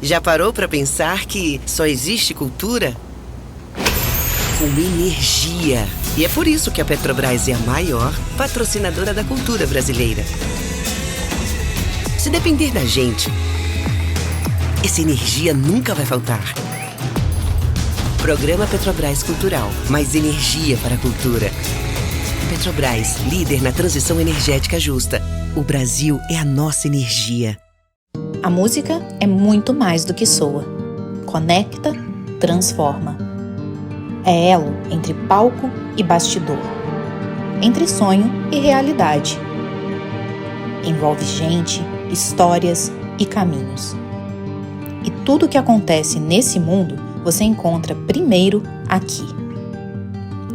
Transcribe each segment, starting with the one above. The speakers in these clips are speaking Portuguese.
Já parou para pensar que só existe cultura com energia? E é por isso que a Petrobras é a maior patrocinadora da cultura brasileira. Se depender da gente, essa energia nunca vai faltar. Programa Petrobras Cultural. Mais energia para a cultura. Petrobras, líder na transição energética justa. O Brasil é a nossa energia. A música é muito mais do que soa. Conecta, transforma. É elo entre palco e bastidor. Entre sonho e realidade. Envolve gente, histórias e caminhos. E tudo o que acontece nesse mundo você encontra primeiro aqui.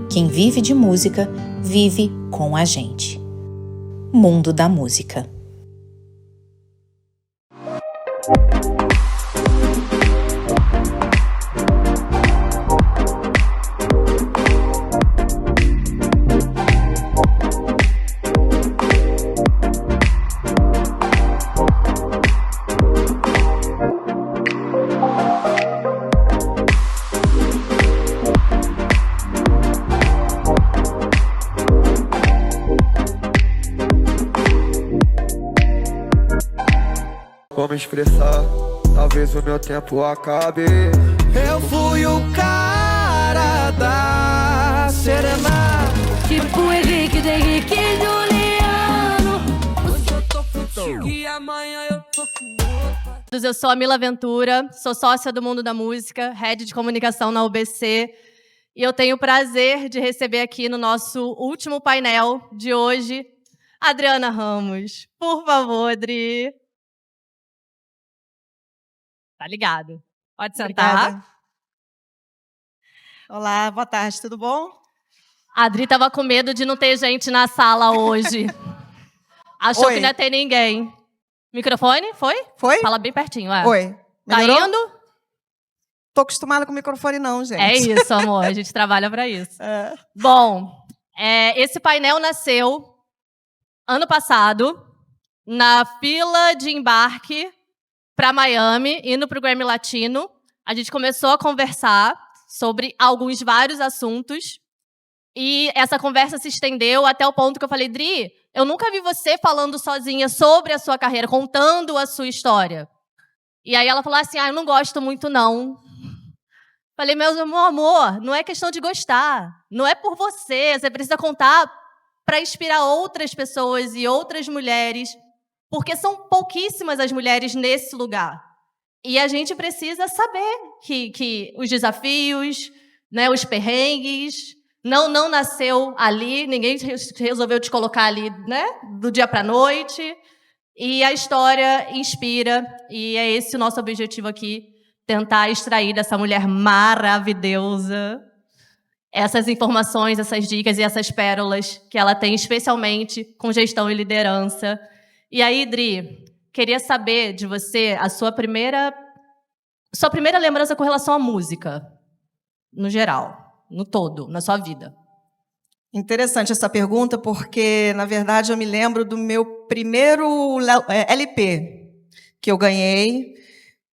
Quem vive de música, vive com a gente. Mundo da Música. Como expressar, talvez o meu tempo acabe. Eu fui o cara da serenata, tipo Henrique, de Henrique e Juliano. Hoje eu tô contigo e amanhã eu tô com outra. Eu sou a Mila Ventura, sou sócia do Mundo da Música, head de comunicação na UBC. E eu tenho o prazer de receber aqui no nosso último painel de hoje, Adriana Ramos. Por favor, Adri. Tá ligado. Pode sentar. Obrigada. Olá, boa tarde, tudo bom? A Adri tava com medo de não ter gente na sala hoje. Achou Oi. que não ia ter ninguém. Microfone? Foi? Foi? Fala bem pertinho, é. Oi. Tá Melhorou? indo? Tô acostumada com o microfone não, gente. É isso, amor. A gente trabalha pra isso. É. Bom, esse painel nasceu ano passado, na fila de embarque para Miami, indo para o Grammy Latino. A gente começou a conversar sobre vários assuntos. E essa conversa se estendeu até o ponto que eu falei, Dri, eu nunca vi você falando sozinha sobre a sua carreira, contando a sua história. E aí ela falou assim, eu não gosto muito, não. Falei, meu amor, não é questão de gostar. Não é por você. Você precisa contar para inspirar outras pessoas e outras mulheres, porque são pouquíssimas as mulheres nesse lugar. E a gente precisa saber que os desafios, né, os perrengues, não nasceu ali, ninguém resolveu te colocar ali, né, do dia para a noite. E a história inspira, e é esse o nosso objetivo aqui, tentar extrair dessa mulher maravilhosa essas informações, essas dicas e essas pérolas que ela tem, especialmente com gestão e liderança. E aí, Dri, queria saber de você a sua primeira lembrança com relação à música, no geral, no todo, na sua vida. Interessante essa pergunta, porque, na verdade, eu me lembro do meu primeiro LP que eu ganhei.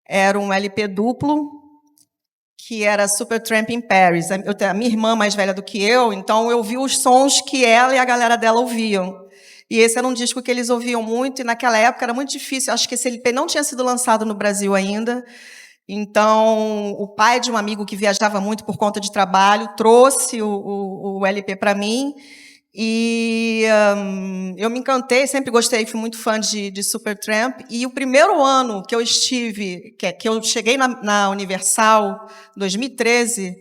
Era um LP duplo, que era Supertramp in Paris. A minha irmã mais velha do que eu, então eu vi os sons que ela e a galera dela ouviam. E esse era um disco que eles ouviam muito, e naquela época era muito difícil. Acho que esse LP não tinha sido lançado no Brasil ainda. Então, o pai de um amigo que viajava muito por conta de trabalho trouxe o LP para mim. E eu me encantei, sempre gostei, fui muito fã de Supertramp. E o primeiro ano que eu que eu cheguei na Universal, 2013,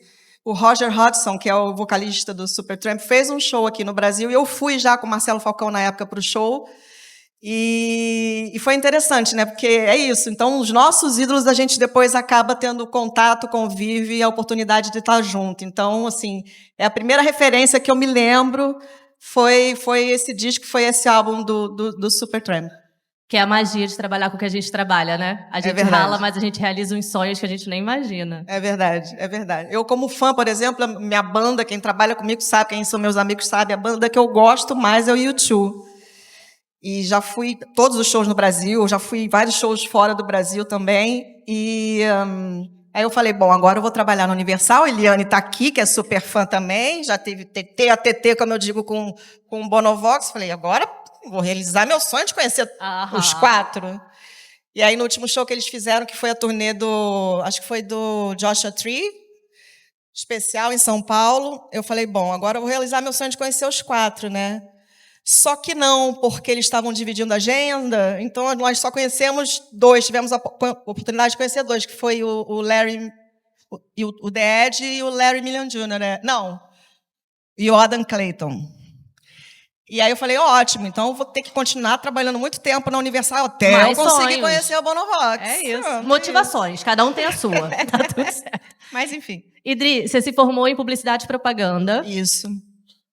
o Roger Hodgson, que é o vocalista do Supertramp, fez um show aqui no Brasil, e eu fui já com o Marcelo Falcão na época para o show, e foi interessante, né? Porque é isso, então os nossos ídolos a gente depois acaba tendo contato, convive e a oportunidade de estar junto. Então, assim, é a primeira referência que eu me lembro, foi esse disco, foi esse álbum do Supertramp. Que é a magia de trabalhar com o que a gente trabalha, né? A gente rala, mas a gente realiza uns sonhos que a gente nem imagina. É verdade, é verdade. Eu, como fã, por exemplo, a minha banda, quem trabalha comigo sabe, quem são meus amigos sabe, a banda que eu gosto mais é o U2. E já fui todos os shows no Brasil, já fui vários shows fora do Brasil também. Aí eu falei, bom, agora eu vou trabalhar na Universal. Eliane está aqui, que é super fã também. Já teve TT, a TT, como eu digo, com o Bonovox. Falei, agora vou realizar meu sonho de conhecer os 4. E aí, no último show que eles fizeram, que foi a turnê acho que foi do Joshua Tree, especial em São Paulo, eu falei, bom, agora eu vou realizar meu sonho de conhecer os 4, né? Só que não, porque eles estavam dividindo a agenda, então nós só conhecemos 2, tivemos a oportunidade de conhecer 2, que foi o Larry, o The Edge e o Larry Million Jr., né? Não, e o Adam Clayton. E aí eu falei, ótimo, então eu vou ter que continuar trabalhando muito tempo na Universal até Mais eu conseguir sonhos. conhecer o Bonovox. É isso. Motivações, cada um tem a sua. Tá tudo certo. Mas, enfim. Idri, você se formou em publicidade e propaganda. Isso.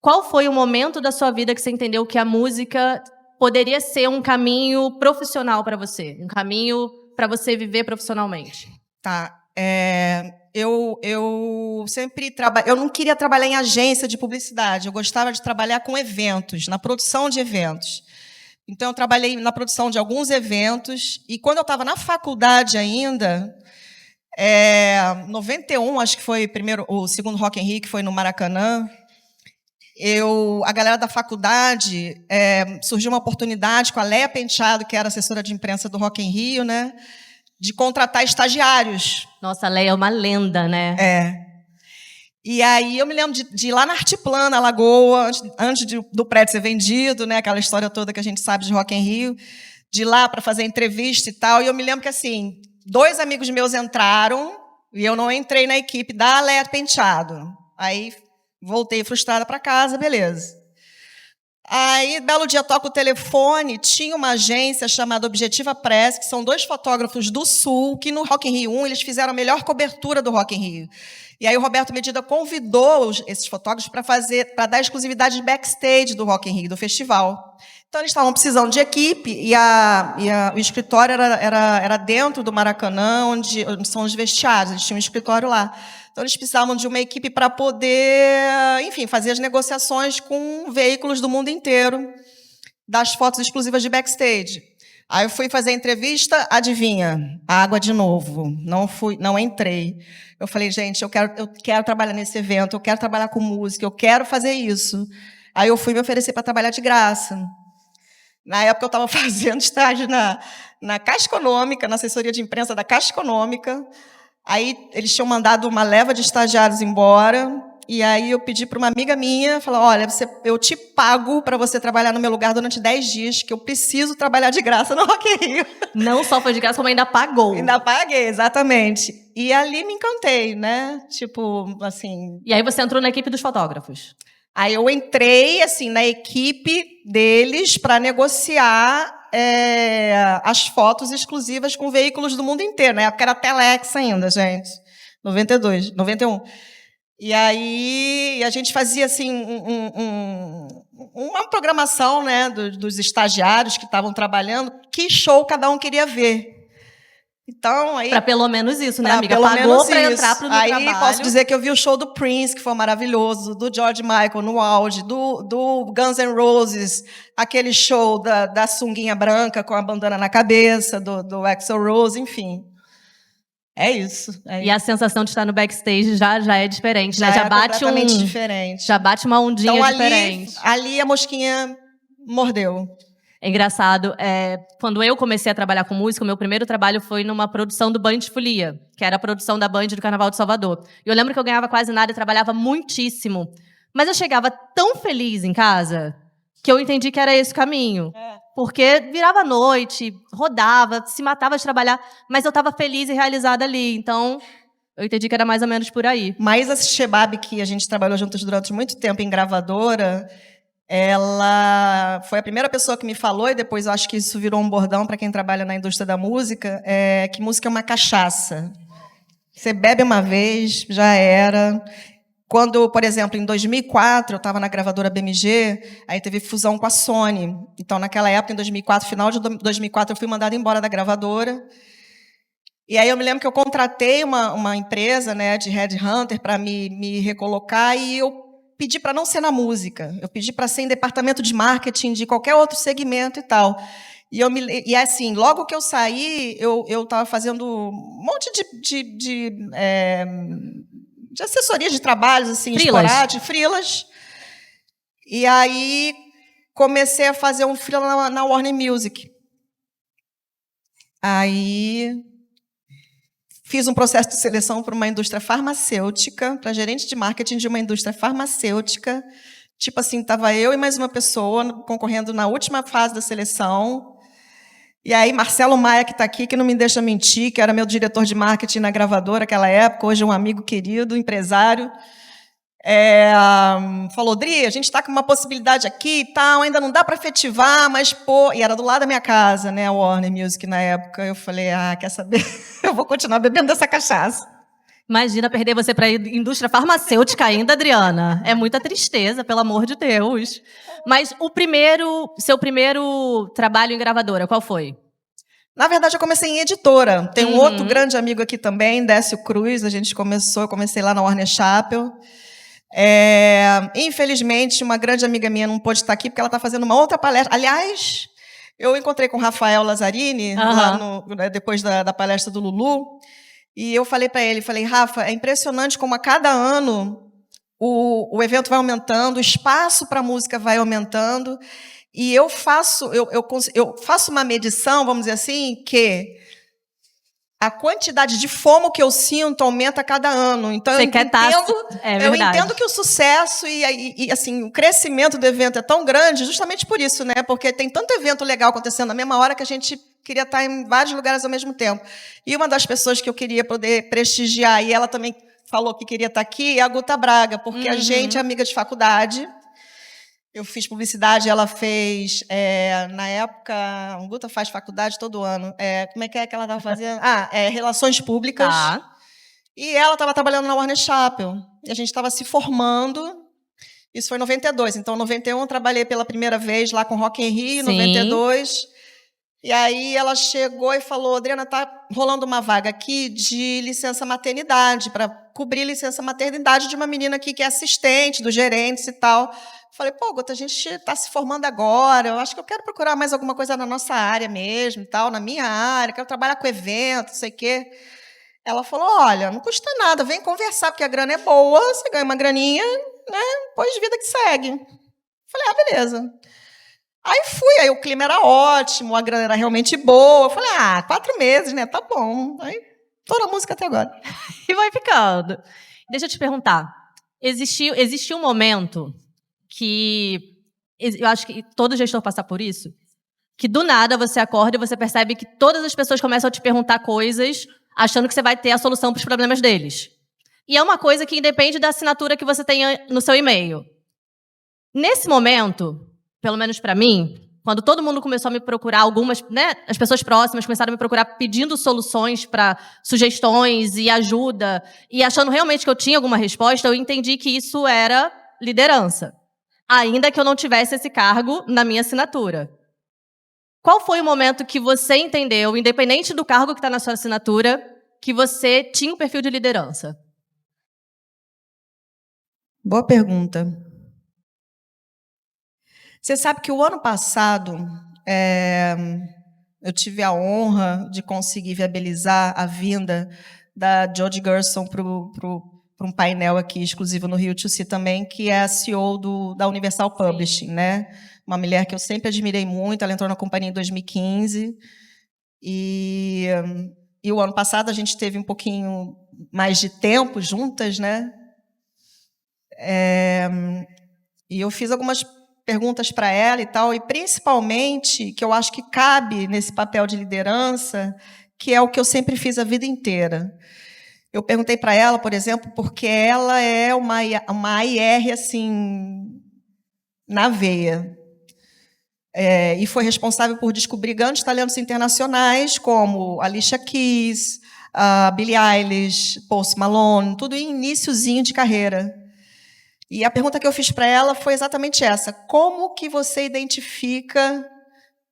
Qual foi o momento da sua vida que você entendeu que a música poderia ser um caminho profissional para você? Um caminho para você viver profissionalmente? Tá. Eu sempre eu não queria trabalhar em agência de publicidade. Eu gostava de trabalhar com eventos, na produção de eventos. Então, eu trabalhei na produção de alguns eventos. E quando eu estava na faculdade ainda, 91, acho que foi o segundo Rock in Rio, que foi no Maracanã, a galera da faculdade, surgiu uma oportunidade com a Leia Penteado, que era assessora de imprensa do Rock in Rio, né, de contratar estagiários. Nossa, a Leia é uma lenda, né? E aí eu me lembro de ir lá na Arteplana, Lagoa, antes do prédio ser vendido, né, aquela história toda que a gente sabe de Rock in Rio, de ir lá para fazer entrevista e tal. E eu me lembro que, assim, 2 amigos meus entraram e eu não entrei na equipe da Leia Penteado. Aí voltei frustrada para casa, beleza. Aí, belo dia, toco o telefone, tinha uma agência chamada Objetiva Press, que são 2 fotógrafos do Sul, que no Rock in Rio 1 eles fizeram a melhor cobertura do Rock in Rio. E aí o Roberto Medida convidou esses fotógrafos para dar exclusividade de backstage do Rock in Rio, do festival. Então, eles estavam precisando de equipe, e o escritório era dentro do Maracanã, onde são os vestiários, eles tinham um escritório lá. Então, eles precisavam de uma equipe para poder, enfim, fazer as negociações com veículos do mundo inteiro, das fotos exclusivas de backstage. Aí eu fui fazer a entrevista, adivinha? Água de novo. Não entrei. Eu falei, gente, eu quero trabalhar nesse evento, eu quero trabalhar com música, eu quero fazer isso. Aí eu fui me oferecer para trabalhar de graça. Na época, eu estava fazendo estágio na Caixa Econômica, na assessoria de imprensa da Caixa Econômica. Aí, eles tinham mandado uma leva de estagiários embora, e aí eu pedi para uma amiga minha, falei, olha, eu te pago para você trabalhar no meu lugar durante 10 dias, que eu preciso trabalhar de graça no Rock in Rio. Não só foi de graça, como ainda pagou. Ainda paguei, exatamente. E ali me encantei, né? Tipo, assim... E aí você entrou na equipe dos fotógrafos? Aí eu entrei, assim, na equipe deles para negociar as fotos exclusivas com veículos do mundo inteiro. Na época era Telex ainda, gente. 91. E aí a gente fazia, assim, uma programação, né, dos estagiários que estavam trabalhando, que show cada um queria ver. Então, aí... Para pelo menos isso, né, amiga? Pagou para entrar para o trabalho. Aí posso dizer que eu vi o show do Prince, que foi maravilhoso, do George Michael no auge, do Guns N' Roses, aquele show da sunguinha branca com a bandana na cabeça, do Axl Rose, enfim. É isso. E a sensação de estar no backstage já é diferente, né? Já bate completamente diferente. Já bate uma ondinha então, diferente. Ali a mosquinha mordeu. É engraçado, quando eu comecei a trabalhar com música, o meu primeiro trabalho foi numa produção do Band de Folia, que era a produção da Band do Carnaval de Salvador. E eu lembro que eu ganhava quase nada e trabalhava muitíssimo. Mas eu chegava tão feliz em casa que eu entendi que era esse o caminho. Porque virava à noite, rodava, se matava de trabalhar, mas eu estava feliz e realizada ali. Então, eu entendi que era mais ou menos por aí. Mas a Shebab, que a gente trabalhou juntos durante muito tempo em gravadora... Ela foi a primeira pessoa que me falou, e depois eu acho que isso virou um bordão para quem trabalha na indústria da música, que música é uma cachaça. Você bebe uma vez, já era. Quando, por exemplo, em 2004, eu estava na gravadora BMG, aí teve fusão com a Sony. Então, naquela época, em 2004, final de 2004, eu fui mandada embora da gravadora. E aí eu me lembro que eu contratei uma empresa, né, de headhunter para me recolocar, e eu pedi para não ser na música, eu pedi para ser em departamento de marketing de qualquer outro segmento e tal. E assim, logo que eu saí, eu estava fazendo um monte de assessoria de trabalhos, assim, esporádicos, freelas. E aí comecei a fazer um freela na Warner Music. Aí fiz um processo de seleção para uma indústria farmacêutica, para gerente de marketing de uma indústria farmacêutica. Tipo assim, estava eu e mais uma pessoa concorrendo na última fase da seleção. E aí, Marcelo Maia, que está aqui, que não me deixa mentir, que era meu diretor de marketing na gravadora naquela época, hoje é um amigo querido, empresário, falou, Dri, a gente está com uma possibilidade aqui e tal, ainda não dá para efetivar, mas, pô... E era do lado da minha casa, né, a Warner Music na época. Eu falei, quer saber? Eu vou continuar bebendo dessa cachaça. Imagina perder você para a indústria farmacêutica ainda, Adriana. É muita tristeza, pelo amor de Deus. Mas seu primeiro trabalho em gravadora, qual foi? Na verdade, eu comecei em editora. Tem um outro grande amigo aqui também, Décio Cruz. Eu comecei lá na Warner Chappell. Infelizmente, uma grande amiga minha não pôde estar aqui porque ela está fazendo uma outra palestra. Aliás, eu encontrei com o Rafael Lazzarini, depois da palestra do Lulu, e eu falei para ele, Rafa, é impressionante como a cada ano o evento vai aumentando, o espaço para a música vai aumentando, e eu faço uma medição, vamos dizer assim, que a quantidade de FOMO que eu sinto aumenta a cada ano. Então, eu entendo que o sucesso e assim, o crescimento do evento é tão grande justamente por isso, né? Porque tem tanto evento legal acontecendo na mesma hora que a gente queria estar em vários lugares ao mesmo tempo. E uma das pessoas que eu queria poder prestigiar, e ela também falou que queria estar aqui, é a Guta Braga, porque a gente é amiga de faculdade. Eu fiz publicidade, ela fez, na época, a Guta faz faculdade todo ano. Como é que ela estava fazendo? Relações públicas. E ela estava trabalhando na Warner Chappell. E a gente estava se formando. Isso foi em 92. Então, em 91, eu trabalhei pela primeira vez lá com Rock in Rio, em 92. E aí ela chegou e falou, Adriana, está rolando uma vaga aqui de licença maternidade, para cobrir licença maternidade de uma menina aqui que é assistente dos gerentes e tal. Falei, pô, Guta, a gente está se formando agora, eu acho que eu quero procurar mais alguma coisa na nossa área mesmo, e tal, na minha área, quero trabalhar com evento, não sei o quê. Ela falou, olha, não custa nada, vem conversar, porque a grana é boa, você ganha uma graninha, né, depois de vida que segue. Falei, beleza. Aí fui, aí o clima era ótimo, a grana era realmente boa. Eu falei, 4 meses, né, tá bom. Aí, tô na música até agora. E vai ficando. Deixa eu te perguntar, existiu um momento que eu acho que todo gestor passa por isso, que do nada você acorda e você percebe que todas as pessoas começam a te perguntar coisas achando que você vai ter a solução para os problemas deles. E é uma coisa que independe da assinatura que você tenha no seu e-mail. Nesse momento, pelo menos para mim, quando todo mundo começou a me procurar, as pessoas próximas começaram a me procurar pedindo soluções para sugestões e ajuda, e achando realmente que eu tinha alguma resposta, eu entendi que isso era liderança. Ainda que eu não tivesse esse cargo na minha assinatura. Qual foi o momento que você entendeu, independente do cargo que está na sua assinatura, que você tinha um perfil de liderança? Boa pergunta. Você sabe que o ano passado eu tive a honra de conseguir viabilizar a vinda da Jodie Gerson para um painel aqui exclusivo no Rio to também, que é a CEO da Universal Publishing, né? Uma mulher que eu sempre admirei muito, ela entrou na companhia em 2015, e o ano passado a gente teve um pouquinho mais de tempo juntas, né? E eu fiz algumas perguntas para ela e tal, e principalmente, que eu acho que cabe nesse papel de liderança, que é o que eu sempre fiz a vida inteira. Eu perguntei para ela, por exemplo, porque ela é uma AIR, assim, na veia. E foi responsável por descobrir grandes talentos internacionais, como Alicia Keys, Billie Eilish, Post Malone, tudo em iniciozinho de carreira. E a pergunta que eu fiz para ela foi exatamente essa. Como que você identifica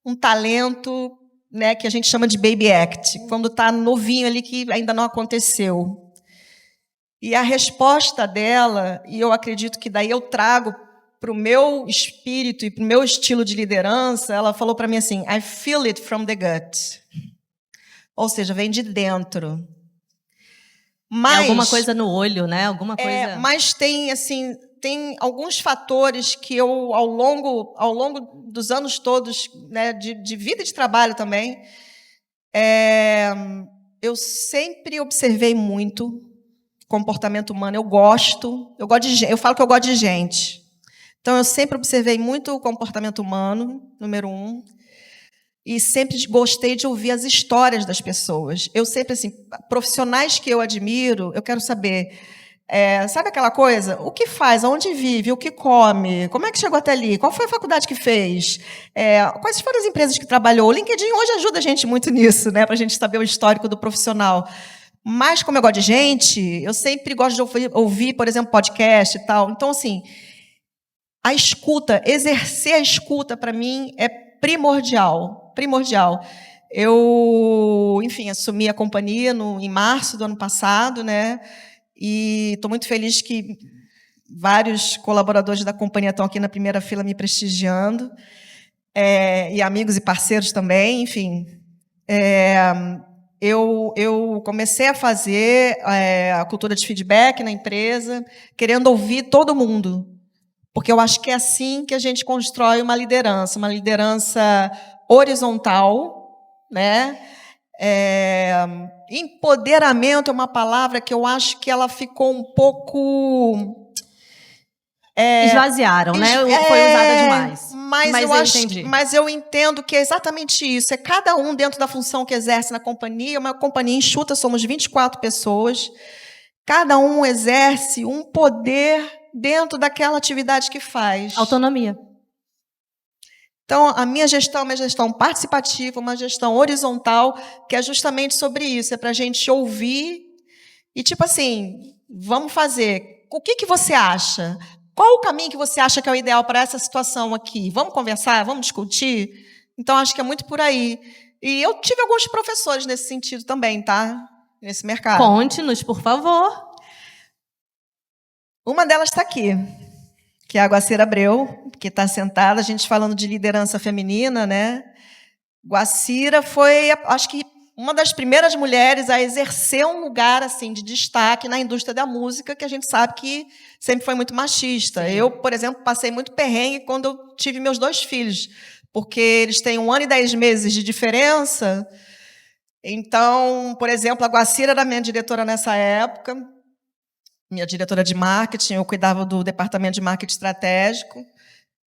um talento, né, que a gente chama de baby act, quando está novinho ali, que ainda não aconteceu? E a resposta dela, e eu acredito que daí eu trago o meu espírito e para o meu estilo de liderança, ela falou para mim assim, I feel it from the gut. Ou seja, vem de dentro. Mas, alguma coisa no olho, né? Alguma coisa... Mas tem, assim, tem alguns fatores que eu, ao longo dos anos todos, né, de vida e de trabalho também, eu sempre observei muito comportamento humano. Eu falo que eu gosto de gente. Então, eu sempre observei muito o comportamento humano, número 1, e sempre gostei de ouvir as histórias das pessoas. Eu sempre, assim, profissionais que eu admiro, eu quero saber, sabe aquela coisa? O que faz, aonde vive, o que come, como é que chegou até ali, qual foi a faculdade que fez, quais foram as empresas que trabalhou. O LinkedIn hoje ajuda a gente muito nisso, né, para a gente saber o histórico do profissional. Mas, como eu gosto de gente, eu sempre gosto de ouvir, por exemplo, podcast e tal. Então, assim, a escuta, exercer a escuta, para mim, é primordial. Eu, enfim, assumi a companhia em março do ano passado, né? E estou muito feliz que vários colaboradores da companhia estão aqui na primeira fila me prestigiando, e amigos e parceiros também, enfim. Eu comecei a fazer a cultura de feedback na empresa, querendo ouvir todo mundo. Porque eu acho que é assim que a gente constrói uma liderança horizontal, né? Empoderamento é uma palavra que eu acho que ela ficou um pouco... Esvaziaram, né? Foi usada demais. Mas eu entendo que é exatamente isso. É cada um dentro da função que exerce na companhia. Uma companhia enxuta, somos 24 pessoas. Cada um exerce um poder dentro daquela atividade que faz. Autonomia. Então, a minha gestão é uma gestão participativa, uma gestão horizontal, que é justamente sobre isso. É para a gente ouvir e, tipo assim, vamos fazer. O que você acha? Qual o caminho que você acha que é o ideal para essa situação aqui? Vamos conversar? Vamos discutir? Então, acho que é muito por aí. E eu tive alguns professores nesse sentido também, tá? Nesse mercado. Conte-nos, por favor. Uma delas está aqui, que é a Guacira Abreu, que está sentada, a gente falando de liderança feminina, né? Guacira foi, acho que, uma das primeiras mulheres a exercer um lugar assim de destaque na indústria da música, que a gente sabe que sempre foi muito machista. Sim. Eu, por exemplo, passei muito perrengue quando eu tive meus 2 filhos, porque eles têm 1 ano e 10 meses de diferença. Então, por exemplo, a Guacira era minha diretora nessa época, minha diretora de marketing, eu cuidava do departamento de marketing estratégico.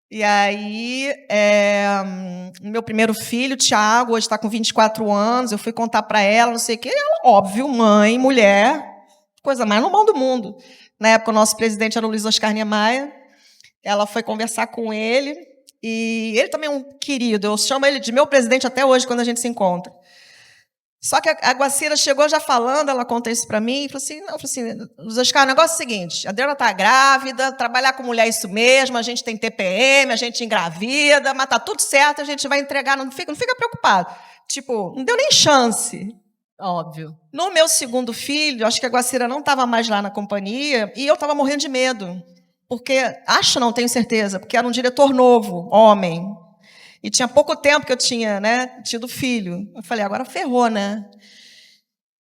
E aí, meu primeiro filho, Thiago, hoje está com 24 anos, eu fui contar para ela, não sei o quê, ela, óbvio, mãe, mulher, coisa mais normal do mundo. Na época, o nosso presidente era o Luiz Oscar Niemeyer, ela foi conversar com ele, e ele também é um querido, eu chamo ele de meu presidente até hoje, quando a gente se encontra. Só que a Guacira chegou já falando, ela conta isso para mim, e falou assim, Luiz Oscar, o negócio é o seguinte, a Adriana está grávida, trabalhar com mulher é isso mesmo, a gente tem TPM, a gente engravida, mas está tudo certo, a gente vai entregar, não fica preocupado. Tipo, não deu nem chance. Óbvio. No meu segundo filho, acho que a Guacira não estava mais lá na companhia, e eu estava morrendo de medo, porque, não tenho certeza, porque era um diretor novo, homem, e tinha pouco tempo que eu tinha, né, tido filho. Eu falei, agora ferrou, né?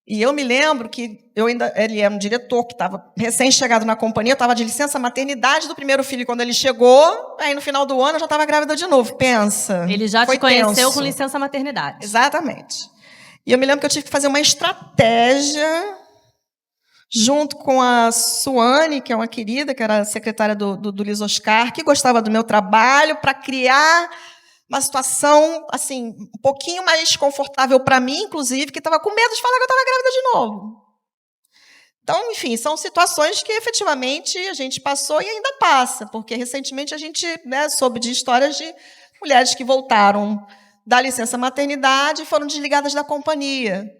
E eu me lembro que ele era um diretor que estava recém-chegado na companhia, eu estava de licença maternidade do primeiro filho. Quando ele chegou, aí no final do ano eu já estava grávida de novo. Pensa. Ele já te conheceu com licença maternidade. Exatamente. E eu me lembro que eu tive que fazer uma estratégia junto com a Suane, que é uma querida, que era secretária do Luiz Oscar, que gostava do meu trabalho, para criar uma situação assim, um pouquinho mais confortável para mim, inclusive, que estava com medo de falar que eu estava grávida de novo. Então, enfim, são situações que efetivamente a gente passou e ainda passa, porque recentemente a gente, né, soube de histórias de mulheres que voltaram da licença maternidade e foram desligadas da companhia.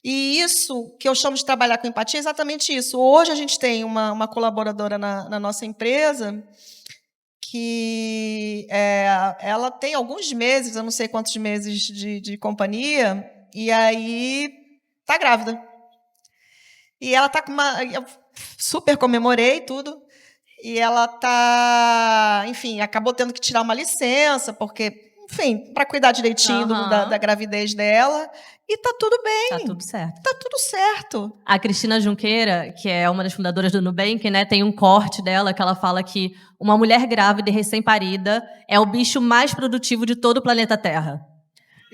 E isso, que eu chamo de trabalhar com empatia, é exatamente isso. Hoje a gente tem uma colaboradora na nossa empresa que ela tem alguns meses, eu não sei quantos meses de companhia, e aí está grávida. E ela está com eu super comemorei tudo, E ela tá, enfim, acabou tendo que tirar uma licença, porque, enfim, para cuidar direitinho da gravidez dela. E tá tudo bem. Tá tudo certo. Tá tudo certo. A Cristina Junqueira, que é uma das fundadoras do Nubank, né, tem um corte dela que ela fala que uma mulher grávida e recém-parida é o bicho mais produtivo de todo o planeta Terra.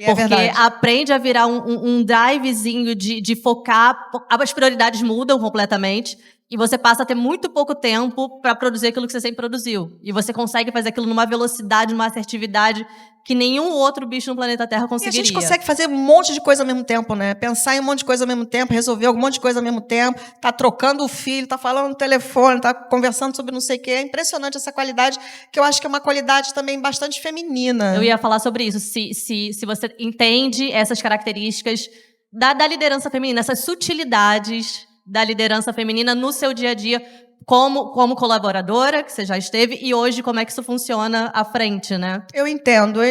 Porque aprende a virar um drivezinho de focar, as prioridades mudam completamente e você passa a ter muito pouco tempo para produzir aquilo que você sempre produziu. E você consegue fazer aquilo numa velocidade, numa assertividade que nenhum outro bicho no planeta Terra conseguiria. E a gente consegue fazer um monte de coisa ao mesmo tempo, né? Pensar em um monte de coisa ao mesmo tempo, resolver um monte de coisa ao mesmo tempo, tá trocando o filho, tá falando no telefone, tá conversando sobre não sei o quê. É impressionante essa qualidade, que eu acho que é uma qualidade também bastante feminina. Eu ia falar sobre isso. Se você entende essas características da liderança feminina, essas sutilidades da liderança feminina no seu dia a dia, como colaboradora, que você já esteve, e hoje como é que isso funciona à frente, né? Eu entendo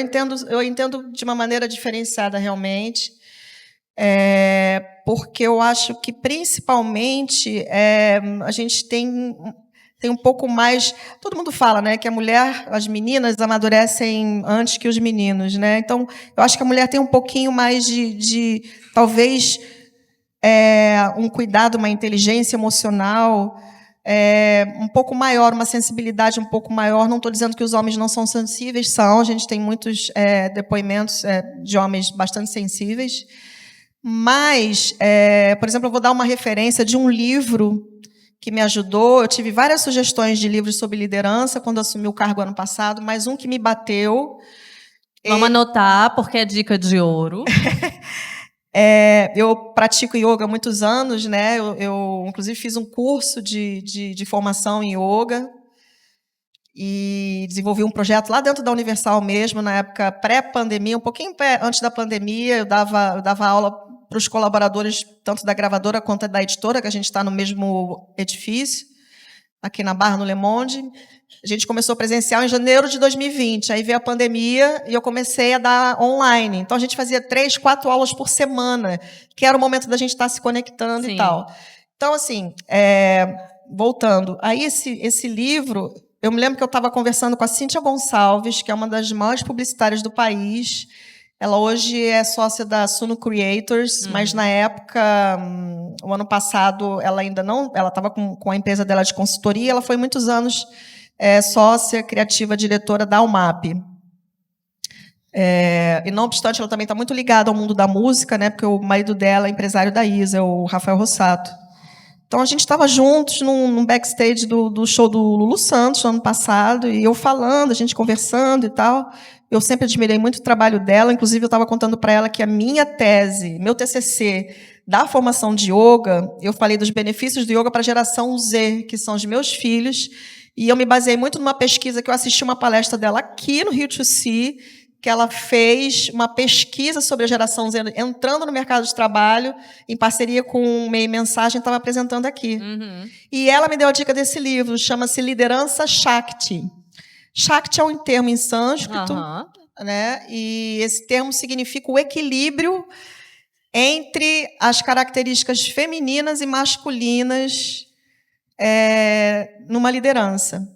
de uma maneira diferenciada, realmente, porque eu acho que, principalmente, a gente tem um pouco mais... Todo mundo fala, né, que a mulher, as meninas amadurecem antes que os meninos, né? Então, eu acho que a mulher tem um pouquinho mais de talvez, um cuidado, uma inteligência emocional um pouco maior, uma sensibilidade um pouco maior. Não estou dizendo que os homens não são sensíveis, são. A gente tem muitos depoimentos de homens bastante sensíveis. Mas, por exemplo, eu vou dar uma referência de um livro que me ajudou. Eu tive várias sugestões de livros sobre liderança quando assumi o cargo ano passado, mas um que me bateu... Vamos anotar, porque é dica de ouro. Eu pratico yoga há muitos anos, né? Eu inclusive, fiz um curso de formação em yoga e desenvolvi um projeto lá dentro da Universal mesmo, na época pré-pandemia, um pouquinho antes da pandemia. Eu dava aula para os colaboradores, tanto da gravadora quanto da editora, que a gente está no mesmo edifício, aqui na Barra, no Le Monde. A gente começou presencial em janeiro de 2020, aí veio a pandemia e eu comecei a dar online. Então, a gente fazia 3, 4 aulas por semana, que era o momento da gente estar se conectando. Sim. E tal. Então, assim, voltando, aí esse livro, eu me lembro que eu estava conversando com a Cíntia Gonçalves, que é uma das maiores publicitárias do país. Ela hoje é sócia da Suno Creators, mas na época, o ano passado, ela ainda não... Ela estava com a empresa dela de consultoria, ela foi muitos anos sócia criativa, diretora da UMAP. E, não obstante, ela também está muito ligada ao mundo da música, né, porque o marido dela é empresário da Isa, o Rafael Rossato. Então, a gente estava juntos num backstage do show do Lulu Santos, no ano passado, e eu falando, a gente conversando e tal. Eu sempre admirei muito o trabalho dela, inclusive eu estava contando para ela que a minha tese, meu TCC, da formação de yoga, eu falei dos benefícios do yoga para a geração Z, que são os meus filhos, e eu me baseei muito numa pesquisa que eu assisti uma palestra dela aqui no Rio to See, que ela fez uma pesquisa sobre a geração Z entrando no mercado de trabalho, em parceria com o Meio Mensagem, estava apresentando aqui. E ela me deu a dica desse livro, chama-se Liderança Shakti. Shakti é um termo em sânscrito, né? E esse termo significa o equilíbrio entre as características femininas e masculinas numa liderança.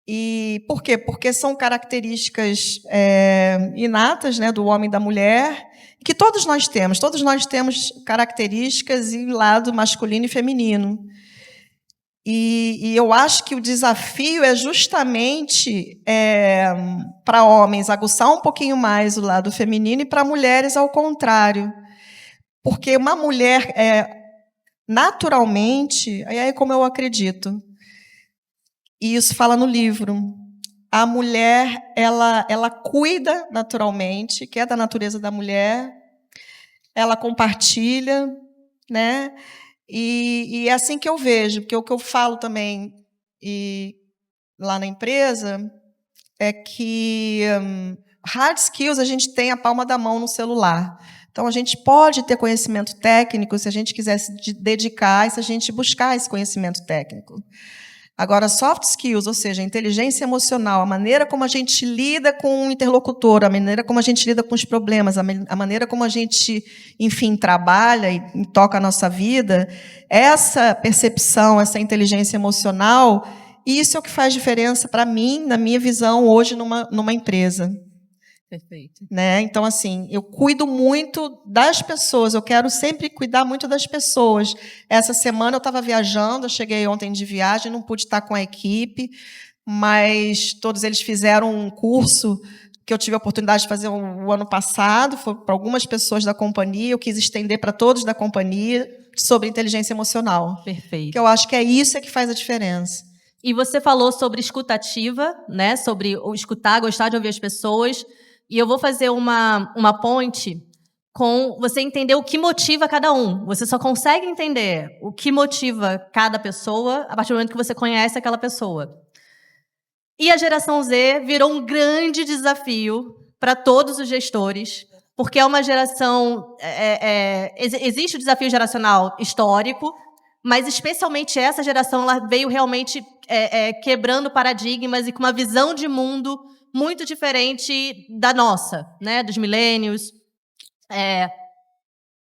E por quê? Porque são características inatas, né, do homem e da mulher, que todos nós temos características e lado masculino e feminino. E eu acho que o desafio é justamente para homens aguçar um pouquinho mais o lado feminino e para mulheres ao contrário. Porque uma mulher, naturalmente, é como eu acredito, e isso fala no livro, a mulher ela cuida naturalmente, que é da natureza da mulher, ela compartilha, né? E é assim que eu vejo, porque o que eu falo também lá na empresa é que hard skills a gente tem a palma da mão no celular. Então, a gente pode ter conhecimento técnico se a gente quiser se dedicar e se a gente buscar esse conhecimento técnico. Agora, soft skills, ou seja, inteligência emocional, a maneira como a gente lida com o interlocutor, a maneira como a gente lida com os problemas, a maneira como a gente, enfim, trabalha e toca a nossa vida, essa percepção, essa inteligência emocional, isso é o que faz diferença para mim, na minha visão, hoje, numa empresa. Perfeito. Né? Então, assim, eu cuido muito das pessoas, eu quero sempre cuidar muito das pessoas. Essa semana eu estava viajando, eu cheguei ontem de viagem, não pude estar com a equipe, mas todos eles fizeram um curso que eu tive a oportunidade de fazer o ano passado, foi para algumas pessoas da companhia, eu quis estender para todos da companhia, sobre inteligência emocional. Perfeito. Que eu acho que é isso que faz a diferença. E você falou sobre escutativa, né? Sobre o escutar, gostar de ouvir as pessoas. E eu vou fazer uma ponte com você entender o que motiva cada um. Você só consegue entender o que motiva cada pessoa a partir do momento que você conhece aquela pessoa. E a geração Z virou um grande desafio para todos os gestores, porque é uma geração... existe o desafio geracional histórico, mas especialmente essa geração ela veio realmente quebrando paradigmas e com uma visão de mundo muito diferente da nossa, né, dos millennials.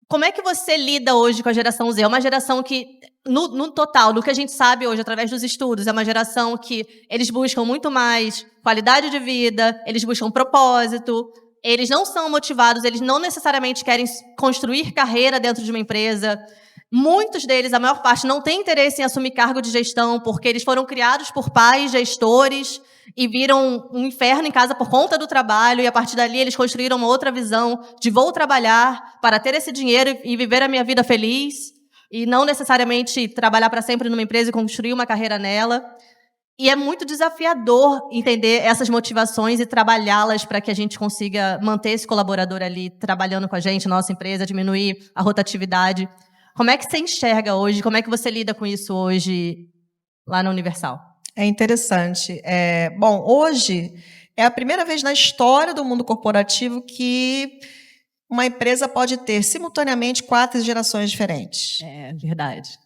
Como é que você lida hoje com a geração Z? É uma geração que, no total, do que a gente sabe hoje, através dos estudos, é uma geração que eles buscam muito mais qualidade de vida, eles buscam propósito, eles não são motivados, eles não necessariamente querem construir carreira dentro de uma empresa. Muitos deles, a maior parte, não tem interesse em assumir cargo de gestão, porque eles foram criados por pais gestores e viram um inferno em casa por conta do trabalho, e a partir dali eles construíram uma outra visão de vou trabalhar para ter esse dinheiro e viver a minha vida feliz, e não necessariamente trabalhar para sempre numa empresa e construir uma carreira nela. E é muito desafiador entender essas motivações e trabalhá-las para que a gente consiga manter esse colaborador ali trabalhando com a gente, nossa empresa, diminuir a rotatividade. Como é que você enxerga hoje? Como é que você lida com isso hoje lá na Universal? É interessante. Bom, hoje é a primeira vez na história do mundo corporativo que uma empresa pode ter simultaneamente 4 gerações diferentes. É verdade.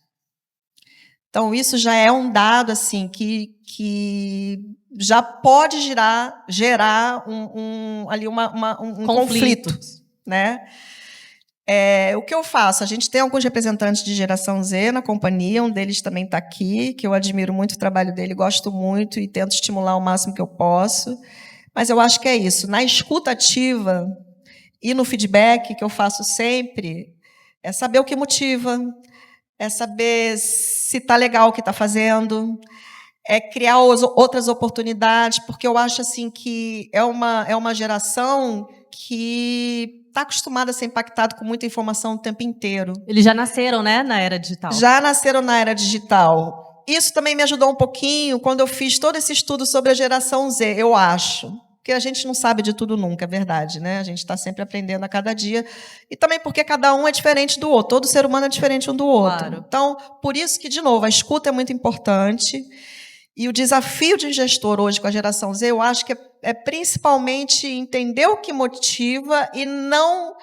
Então, isso já é um dado assim que já pode gerar ali um conflito, né? O que eu faço? A gente tem alguns representantes de geração Z na companhia, um deles também está aqui, que eu admiro muito o trabalho dele, gosto muito e tento estimular o máximo que eu posso. Mas eu acho que é isso. Na escuta ativa e no feedback, que eu faço sempre, é saber o que motiva, é saber se está legal o que está fazendo, é criar outras oportunidades, porque eu acho assim que é uma geração que está acostumada a ser impactada com muita informação o tempo inteiro. Eles já nasceram, né, na era digital. Já nasceram na era digital. Isso também me ajudou um pouquinho quando eu fiz todo esse estudo sobre a geração Z, eu acho. Porque a gente não sabe de tudo nunca, é verdade, né? A gente está sempre aprendendo a cada dia. E também porque cada um é diferente do outro. Todo ser humano é diferente um do outro. Claro. Então, por isso que, de novo, a escuta é muito importante. E o desafio de um gestor hoje com a geração Z, eu acho que é principalmente entender o que motiva e não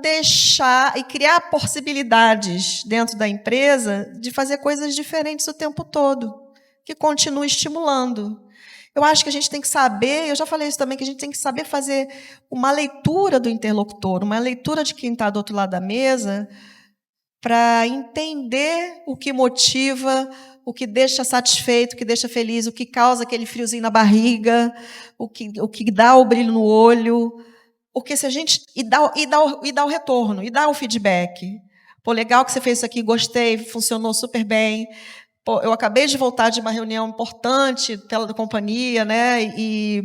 deixar, e criar possibilidades dentro da empresa de fazer coisas diferentes o tempo todo, que continue estimulando. Eu acho que a gente tem que saber, eu já falei isso também, que a gente tem que saber fazer uma leitura do interlocutor, uma leitura de quem está do outro lado da mesa, para entender o que motiva, o que deixa satisfeito, o que deixa feliz, o que causa aquele friozinho na barriga, o que dá o brilho no olho. Porque se a gente... E dá o retorno, e dá o feedback. Pô, legal que você fez isso aqui, gostei, funcionou super bem. Pô, eu acabei de voltar de uma reunião importante pela companhia, né? E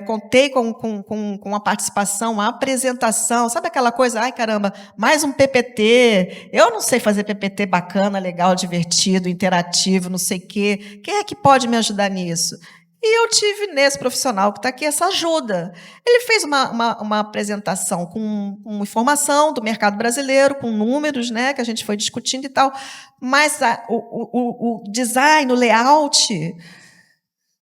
contei com a participação, a apresentação. Sabe aquela coisa, ai, caramba, mais um PPT. Eu não sei fazer PPT bacana, legal, divertido, interativo, não sei o quê. Quem é que pode me ajudar nisso? E eu tive nesse profissional que está aqui essa ajuda. Ele fez uma apresentação com informação do mercado brasileiro, com números, né, que a gente foi discutindo e tal, mas o design, o layout,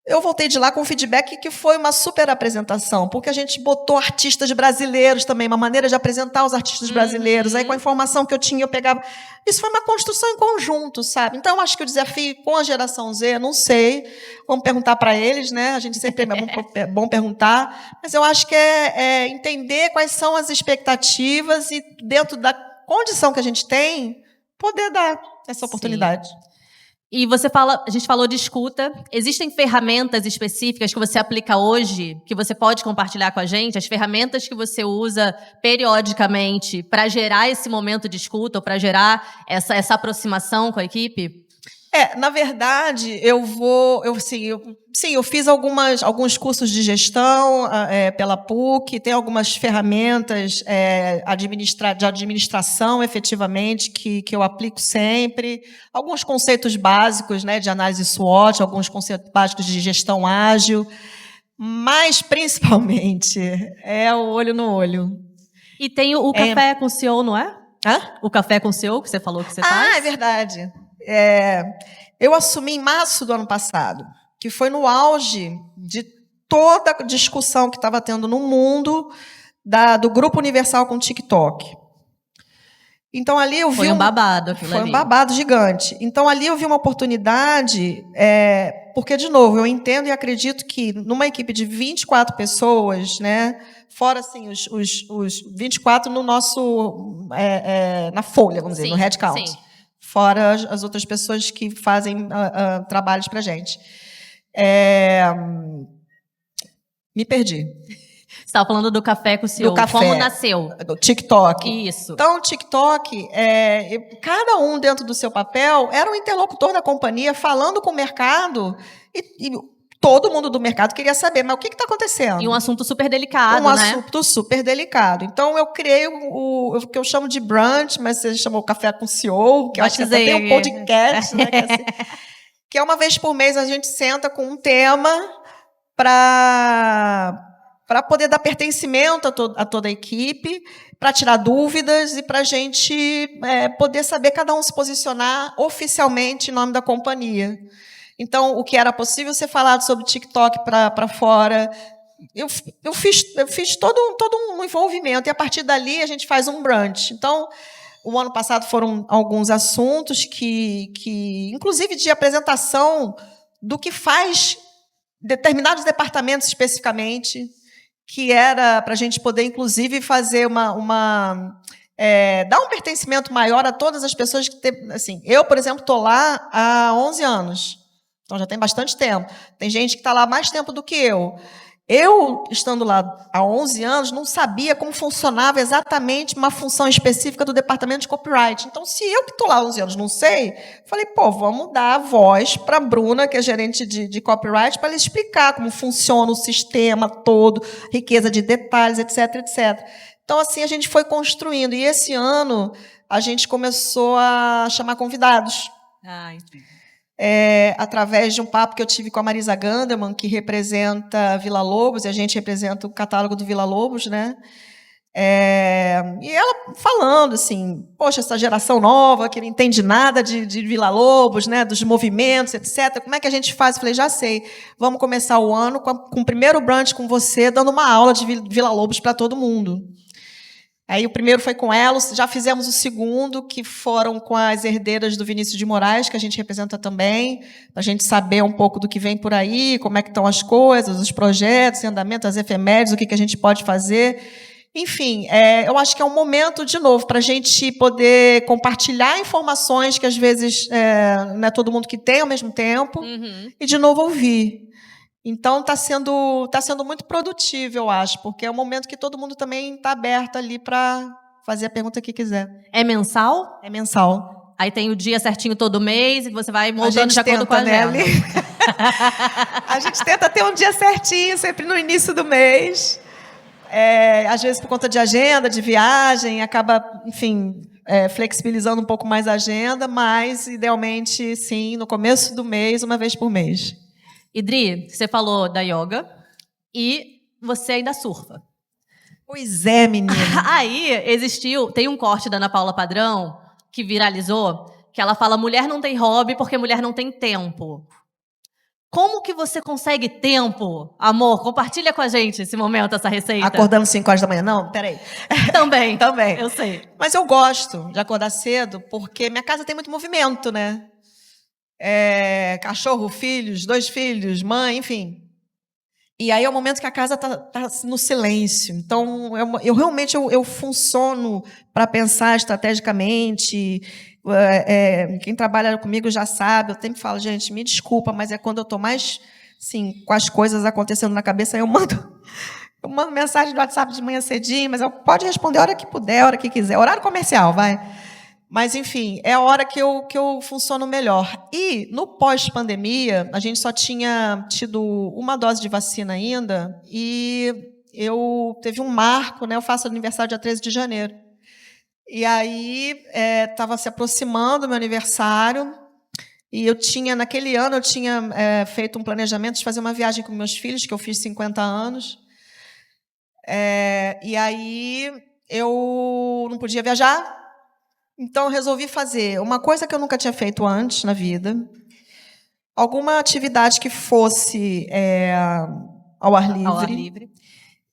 Eu voltei de lá com feedback que foi uma super apresentação, porque a gente botou artistas brasileiros também, uma maneira de apresentar os artistas brasileiros. Aí, com a informação que eu tinha, eu pegava... Isso foi uma construção em conjunto, sabe? Então, eu acho que o desafio com a geração Z, não sei, vamos perguntar para eles, né? A gente sempre é bom perguntar, mas eu acho que é entender quais são as expectativas e, dentro da condição que a gente tem, poder dar essa oportunidade. Sim. E a gente falou de escuta. Existem ferramentas específicas que você aplica hoje, que você pode compartilhar com a gente? As ferramentas que você usa periodicamente para gerar esse momento de escuta, ou para gerar essa aproximação com a equipe? Na verdade, eu fiz alguns cursos de gestão pela PUC, tem algumas ferramentas de administração, efetivamente, que eu aplico sempre, alguns conceitos básicos, né, de análise SWOT, alguns conceitos básicos de gestão ágil, mas, principalmente, é o olho no olho. E tem o café com o CEO, não é? Hã? O café com o CEO, que você falou que você faz? É verdade. Eu assumi em março do ano passado, que foi no auge de toda a discussão que estava tendo no mundo do Grupo Universal com o TikTok. Então, ali eu vi... Foi um babado aquilo ali. Foi um babado gigante. Então, ali eu vi uma oportunidade, porque, de novo, eu entendo e acredito que numa equipe de 24 pessoas, né, fora assim, os 24 no nosso... na folha, vamos dizer, no headcount. Sim. Fora as outras pessoas que fazem trabalhos para a gente. Me perdi. Você estava falando do café com o CEO. Do café, como nasceu? Do TikTok. Isso. Então, o TikTok, cada um dentro do seu papel era um interlocutor da companhia falando com o mercado e todo mundo do mercado queria saber, mas o que está acontecendo? E um assunto super delicado, né? Um assunto super delicado. Então, eu criei o que eu chamo de brunch, mas você chamou Café com o CEO, que eu acho que até tem um podcast, né? Que é uma vez por mês a gente senta com um tema para poder dar pertencimento a toda a equipe, para tirar dúvidas e para a gente poder saber cada um se posicionar oficialmente em nome da companhia. Então, o que era possível ser falado sobre TikTok para fora, eu fiz todo um envolvimento, e a partir dali a gente faz um brunch. Então, o ano passado foram alguns assuntos que inclusive de apresentação do que faz determinados departamentos especificamente, que era para a gente poder, inclusive, fazer dar um pertencimento maior a todas as pessoas que tem, assim, eu, por exemplo, estou lá há 11 anos. Então, já tem bastante tempo. Tem gente que está lá há mais tempo do que eu. Eu, estando lá há 11 anos, não sabia como funcionava exatamente uma função específica do departamento de copyright. Então, se eu que estou lá há 11 anos não sei, falei, vamos dar a voz para a Bruna, que é gerente de copyright, para ela explicar como funciona o sistema todo, riqueza de detalhes, etc, etc. Então, assim, a gente foi construindo. E esse ano, a gente começou a chamar convidados. Entendi. Através de um papo que eu tive com a Marisa Ganderman, que representa Villa Lobos, e a gente representa o catálogo do Villa Lobos, né? E ela falando assim, poxa, essa geração nova que não entende nada de Villa Lobos, né, dos movimentos, etc. Como é que a gente faz? Eu falei, já sei, vamos começar o ano com o primeiro brunch com você, dando uma aula de Villa Lobos para todo mundo. Aí o primeiro foi com ela, já fizemos o segundo, que foram com as herdeiras do Vinícius de Moraes, que a gente representa também, para a gente saber um pouco do que vem por aí, como é que estão as coisas, os projetos em andamento, as efemérides, o que a gente pode fazer. Enfim, eu acho que é um momento, de novo, para a gente poder compartilhar informações que, às vezes, não é todo mundo que tem ao mesmo tempo, e, de novo, ouvir. Então, está sendo muito produtivo, eu acho, porque é um momento que todo mundo também está aberto ali para fazer a pergunta que quiser. É mensal? É mensal. Aí tem o dia certinho todo mês e você vai montando de acordo com a agenda. Né, a gente tenta ter um dia certinho, sempre no início do mês. Às vezes, por conta de agenda, de viagem, acaba, enfim, flexibilizando um pouco mais a agenda, mas, idealmente, sim, no começo do mês, uma vez por mês. Idri, você falou da yoga e você ainda surfa. Pois é, menina. Aí tem um corte da Ana Paula Padrão que viralizou, que ela fala, mulher não tem hobby porque mulher não tem tempo. Como que você consegue tempo, amor? Compartilha com a gente esse momento, essa receita. Acordando 5 horas da manhã. Não, peraí. Também. Também. Eu sei. Mas eu gosto de acordar cedo, porque minha casa tem muito movimento, né? Cachorro, filhos, 2 filhos, mãe, enfim. E aí é o momento que a casa tá no silêncio. Então, eu realmente eu funciono para pensar estrategicamente. Quem trabalha comigo já sabe, eu sempre falo, gente, me desculpa, mas é quando eu estou mais, assim, com as coisas acontecendo na cabeça, eu mando mensagem no WhatsApp de manhã cedinho, mas pode responder a hora que puder, a hora que quiser. Horário comercial, vai. Mas, enfim, é a hora que eu funciono melhor. E, no pós-pandemia, a gente só tinha tido uma dose de vacina ainda, e teve um marco, né? Eu faço aniversário dia 13 de janeiro. E aí, estava se aproximando o meu aniversário, e naquele ano, eu tinha feito um planejamento de fazer uma viagem com meus filhos, que eu fiz 50 anos. E aí, eu não podia viajar, então eu resolvi fazer uma coisa que eu nunca tinha feito antes na vida, alguma atividade que fosse ao ar livre,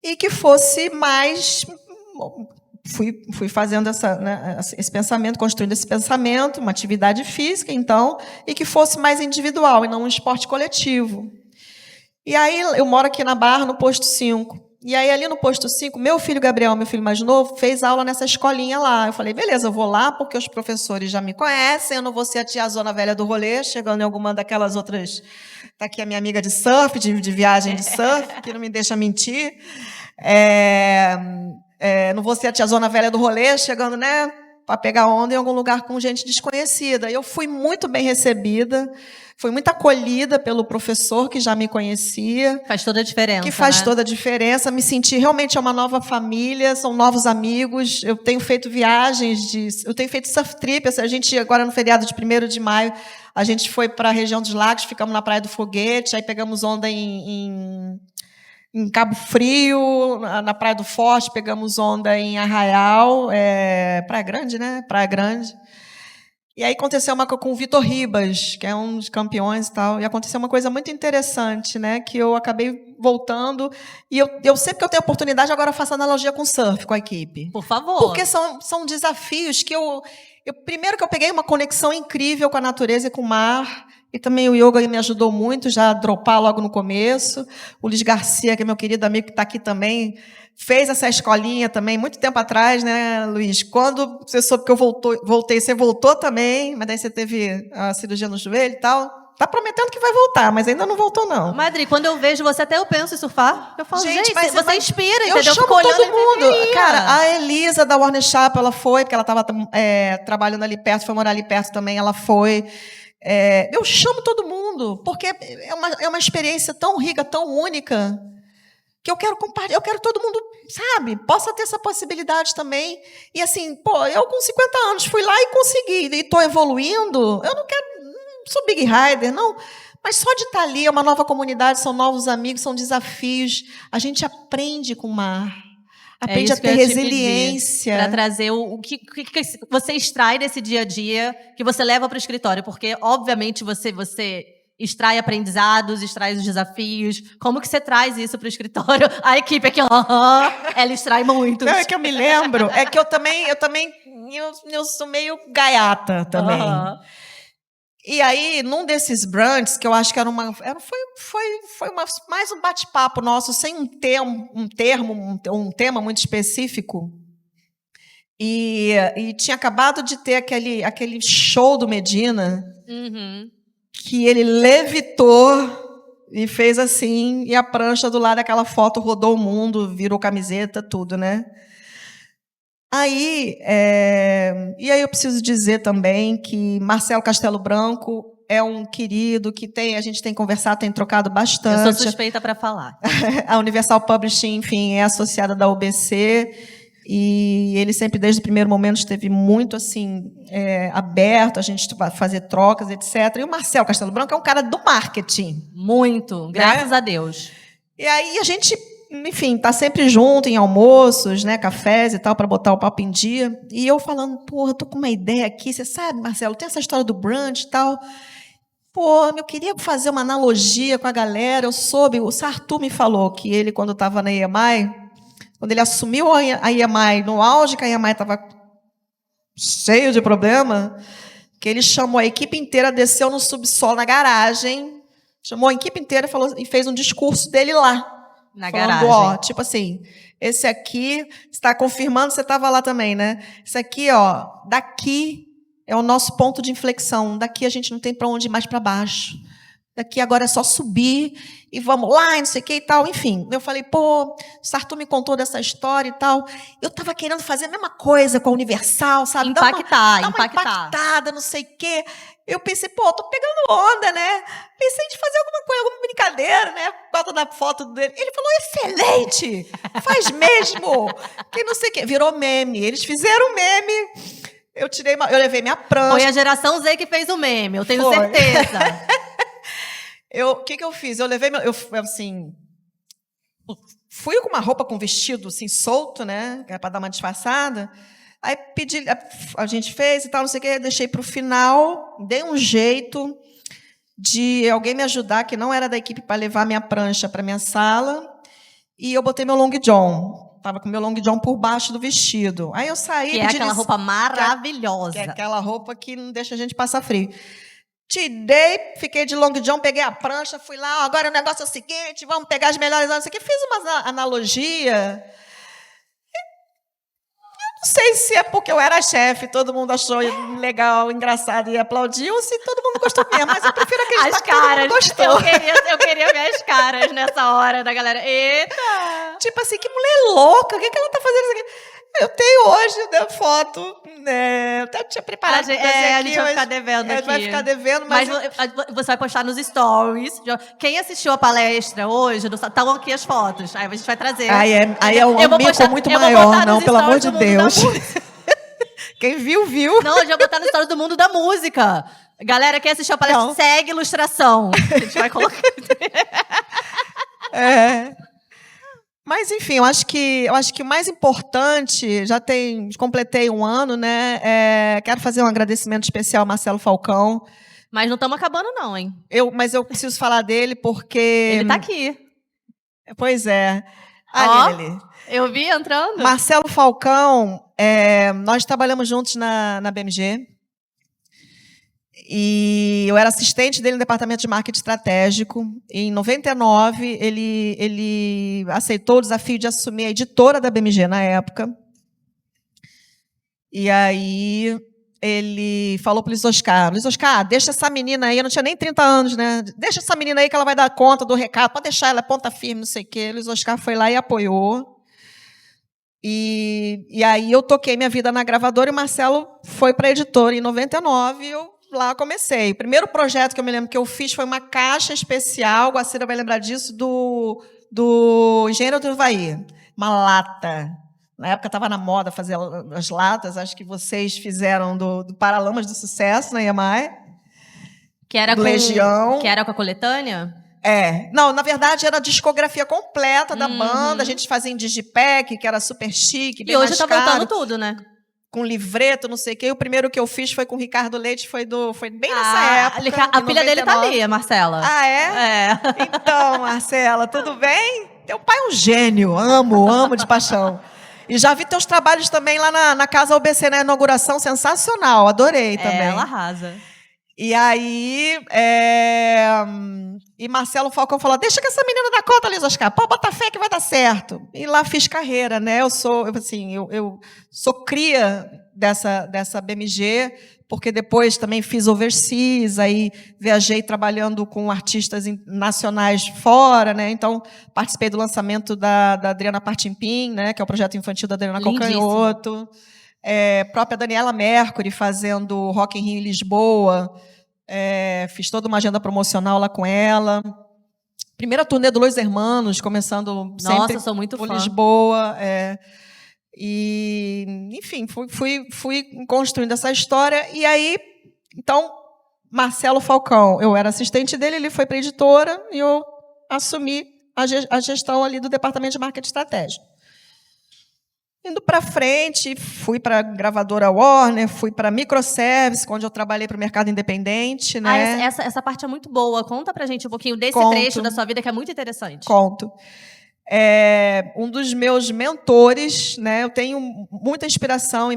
e que fosse mais... Fui fazendo esse pensamento, construindo esse pensamento, uma atividade física, então, e que fosse mais individual, e não um esporte coletivo. E aí, eu moro aqui na Barra, no posto 5. E aí, ali no posto 5, meu filho Gabriel, meu filho mais novo, fez aula nessa escolinha lá. Eu falei, beleza, eu vou lá, porque os professores já me conhecem, eu não vou ser a tiazona velha do rolê, chegando em alguma daquelas outras... Está aqui a minha amiga de surf, de viagem de surf, que não me deixa mentir. Não vou ser a tiazona velha do rolê, chegando, né, para pegar onda em algum lugar com gente desconhecida. Eu fui muito bem recebida, fui muito acolhida pelo professor que já me conhecia. Faz toda a diferença. Que faz toda a diferença. Me senti realmente uma nova família, são novos amigos. Eu tenho feito viagens, eu tenho feito surf trip. A gente, agora no feriado de 1º de maio, a gente foi para a região dos lagos, ficamos na Praia do Foguete, aí pegamos onda em Cabo Frio, na Praia do Forte, pegamos onda em Arraial, Praia Grande, né? Praia Grande. E aí aconteceu uma com o Vitor Ribas, que é um dos campeões e tal, e aconteceu uma coisa muito interessante, né? Que eu acabei voltando, e eu sempre que eu tenho oportunidade, agora eu faço analogia com o surf, com a equipe. Por favor. Porque são desafios que primeiro que eu peguei uma conexão incrível com a natureza e com o mar, e também o yoga me ajudou muito, já a dropar logo no começo. O Luiz Garcia, que é meu querido amigo, que está aqui também, fez essa escolinha também, muito tempo atrás, né, Luiz? Quando você soube que eu voltei, você voltou também, mas daí você teve a cirurgia no joelho e tal. Está prometendo que vai voltar, mas ainda não voltou, não. Madri, quando eu vejo você, até eu penso em surfar. Eu falo, gente você inspira, eu entendeu? chamo todo mundo. Cara, a Elisa da Warner Chappell, ela foi, porque ela estava trabalhando ali perto, foi morar ali perto também, ela foi. Eu chamo todo mundo, porque é uma experiência tão rica, tão única, que eu quero compartilhar, eu quero todo mundo, sabe, possa ter essa possibilidade também. E assim, eu com 50 anos fui lá e consegui, e estou evoluindo, eu não sou Big Rider, não, mas só de estar ali, é uma nova comunidade, são novos amigos, são desafios, a gente aprende com o mar. Aprende a ter resiliência. Para trazer o que você extrai desse dia a dia, que você leva para o escritório. Porque, obviamente, você extrai aprendizados, extrai os desafios. Como que você traz isso para o escritório? A equipe aqui, ela extrai muito. Não, é que eu me lembro, é que eu sou meio gaiata também. E aí, num desses brunches, que eu acho que foi mais um bate-papo nosso, sem um tema muito específico, e tinha acabado de ter aquele show do Medina, que ele levitou e fez assim, e a prancha do lado daquela foto rodou o mundo, virou camiseta, tudo, né? E aí eu preciso dizer também que Marcelo Castelo Branco é um querido que a gente tem conversado, tem trocado bastante. Eu sou suspeita para falar. A Universal Publishing, enfim, é associada da UBC, e ele sempre, desde o primeiro momento, esteve muito assim, aberto a gente fazer trocas, etc. E o Marcelo Castelo Branco é um cara do marketing. Muito, graças a Deus. E aí a gente... Enfim, está sempre junto em almoços, né, cafés e tal, para botar o papo em dia. E eu falando, eu tô com uma ideia aqui, você sabe, Marcelo, tem essa história do brunch e tal. pô, eu queria fazer uma analogia com a galera. Eu soube, o Sartu me falou que ele, quando estava na EMI, quando ele assumiu a EMI, no auge que a EMI estava cheio de problema, que ele chamou a equipe inteira, desceu no subsolo, na garagem, chamou a equipe inteira e fez um discurso dele lá. Na falando, garagem. ó, tipo assim, esse aqui, você está confirmando, você estava lá também, né? Esse aqui, ó, daqui é o nosso ponto de inflexão. Daqui a gente não tem para onde ir mais para baixo. Daqui agora é só subir e vamos lá, e não sei o que e tal. Enfim, eu falei, pô, Sartu me contou dessa história e tal. Eu estava querendo fazer a mesma coisa com a Universal, sabe? Dar uma impactada, não sei o quê. Eu pensei, pô, tô pegando onda, né? Pensei de fazer alguma coisa, alguma brincadeira, né? Por causa da foto dele. Ele falou, excelente! Faz mesmo! Que não sei o quê. Virou meme. Eles fizeram meme. Eu levei minha prancha. Foi a geração Z que fez o meme, eu tenho certeza. O que eu fiz? Eu levei assim, fui com uma roupa com vestido assim solto, né? Para dar uma disfarçada. Aí a gente fez e tal, não sei o quê, deixei para o final, dei um jeito de alguém me ajudar, que não era da equipe, para levar minha prancha para minha sala, e eu botei meu long john. Estava com meu long john por baixo do vestido. Aí eu saí... Que é aquela roupa maravilhosa. Que é aquela roupa que não deixa a gente passar frio. Fiquei de long john, peguei a prancha, fui lá, agora o negócio é o seguinte, vamos pegar as melhores... Não sei o que, fiz uma analogia... Não sei se é porque eu era chefe, todo mundo achou legal, engraçado e aplaudiu, ou se todo mundo gostou mesmo, mas eu prefiro acreditar as que todo mundo gostou. Eu queria ver as caras nessa hora da galera. Eita! Tipo assim, que mulher louca, o que ela tá fazendo isso aqui? Eu tenho hoje, né, foto, né, eu até tinha preparado pra trazer aqui. A gente vai ficar devendo aqui. Vai ficar devendo, mas você vai postar nos stories. Quem assistiu a palestra hoje, estão aqui as fotos. Aí a gente vai trazer. Aí é um amigo muito maior, não, pelo amor de Deus. Quem viu, viu. Não, eu já vou botar no stories do mundo da música. Galera, quem assistiu a palestra, segue ilustração. A gente vai colocar. Mas, enfim, eu acho que o mais importante, completei um ano, né? Quero fazer um agradecimento especial ao Marcelo Falcão. Mas não estamos acabando, não, hein? Mas eu preciso falar dele porque... Ele está aqui. Pois é. Ali. Eu vi entrando. Marcelo Falcão, nós trabalhamos juntos na BMG. E eu era assistente dele no departamento de marketing estratégico. E em 99, ele aceitou o desafio de assumir a editora da BMG na época. E aí ele falou para o Luiz Oscar, deixa essa menina aí, eu não tinha nem 30 anos, né? Deixa essa menina aí que ela vai dar conta do recado, pode deixar, ela é ponta firme, não sei o quê. O Luiz Oscar foi lá e apoiou. E aí eu toquei minha vida na gravadora e o Marcelo foi para a editora. Em 99, eu lá comecei. O primeiro projeto que eu me lembro que eu fiz foi uma caixa especial, a Cira vai lembrar disso, do Engenheiro do Havaí. Uma lata. Na época estava na moda fazer as latas, acho que vocês fizeram do Paralamas do Sucesso, na EMI. Que era do Legião. Que era com a coletânea? Não, na verdade era a discografia completa da banda, a gente fazia em digipack, que era super chique, bem mais caro. E hoje está voltando tudo, né? Com livreto, não sei o quê. O primeiro que eu fiz foi com o Ricardo Leite, foi bem nessa época. A filha dele tá ali, a Marcela. Então, Marcela, tudo bem? Teu pai é um gênio, amo de paixão. E já vi teus trabalhos também lá na Casa UBC, na inauguração, sensacional, adorei também. Ela arrasa. E aí, e Marcelo Falcão falou, deixa que essa menina dá conta, Luiz Oscar, pode botar fé que vai dar certo. E lá fiz carreira, né? Eu sou cria dessa BMG, porque depois também fiz overseas, aí viajei trabalhando com artistas nacionais fora, né? Então, participei do lançamento da Adriana Partimpim, né? Que é o projeto infantil da Adriana Calcanhoto. Própria Daniela Mercury fazendo Rock in Rio em Lisboa. Fiz toda uma agenda promocional lá com ela. Primeira turnê do Los Hermanos, começando sempre sou muito por fã. Lisboa. E, enfim, fui construindo essa história. E aí, então, Marcelo Falcão, eu era assistente dele, ele foi para a editora e eu assumi a gestão ali do departamento de marketing estratégico. Indo para frente, fui para a gravadora Warner, fui para a Microservice, onde eu trabalhei para o mercado independente, né? Essa parte é muito boa. Conta pra gente um pouquinho desse Conto. trecho da sua vida que é muito interessante. Conto. Um dos meus mentores, né? Eu tenho muita inspiração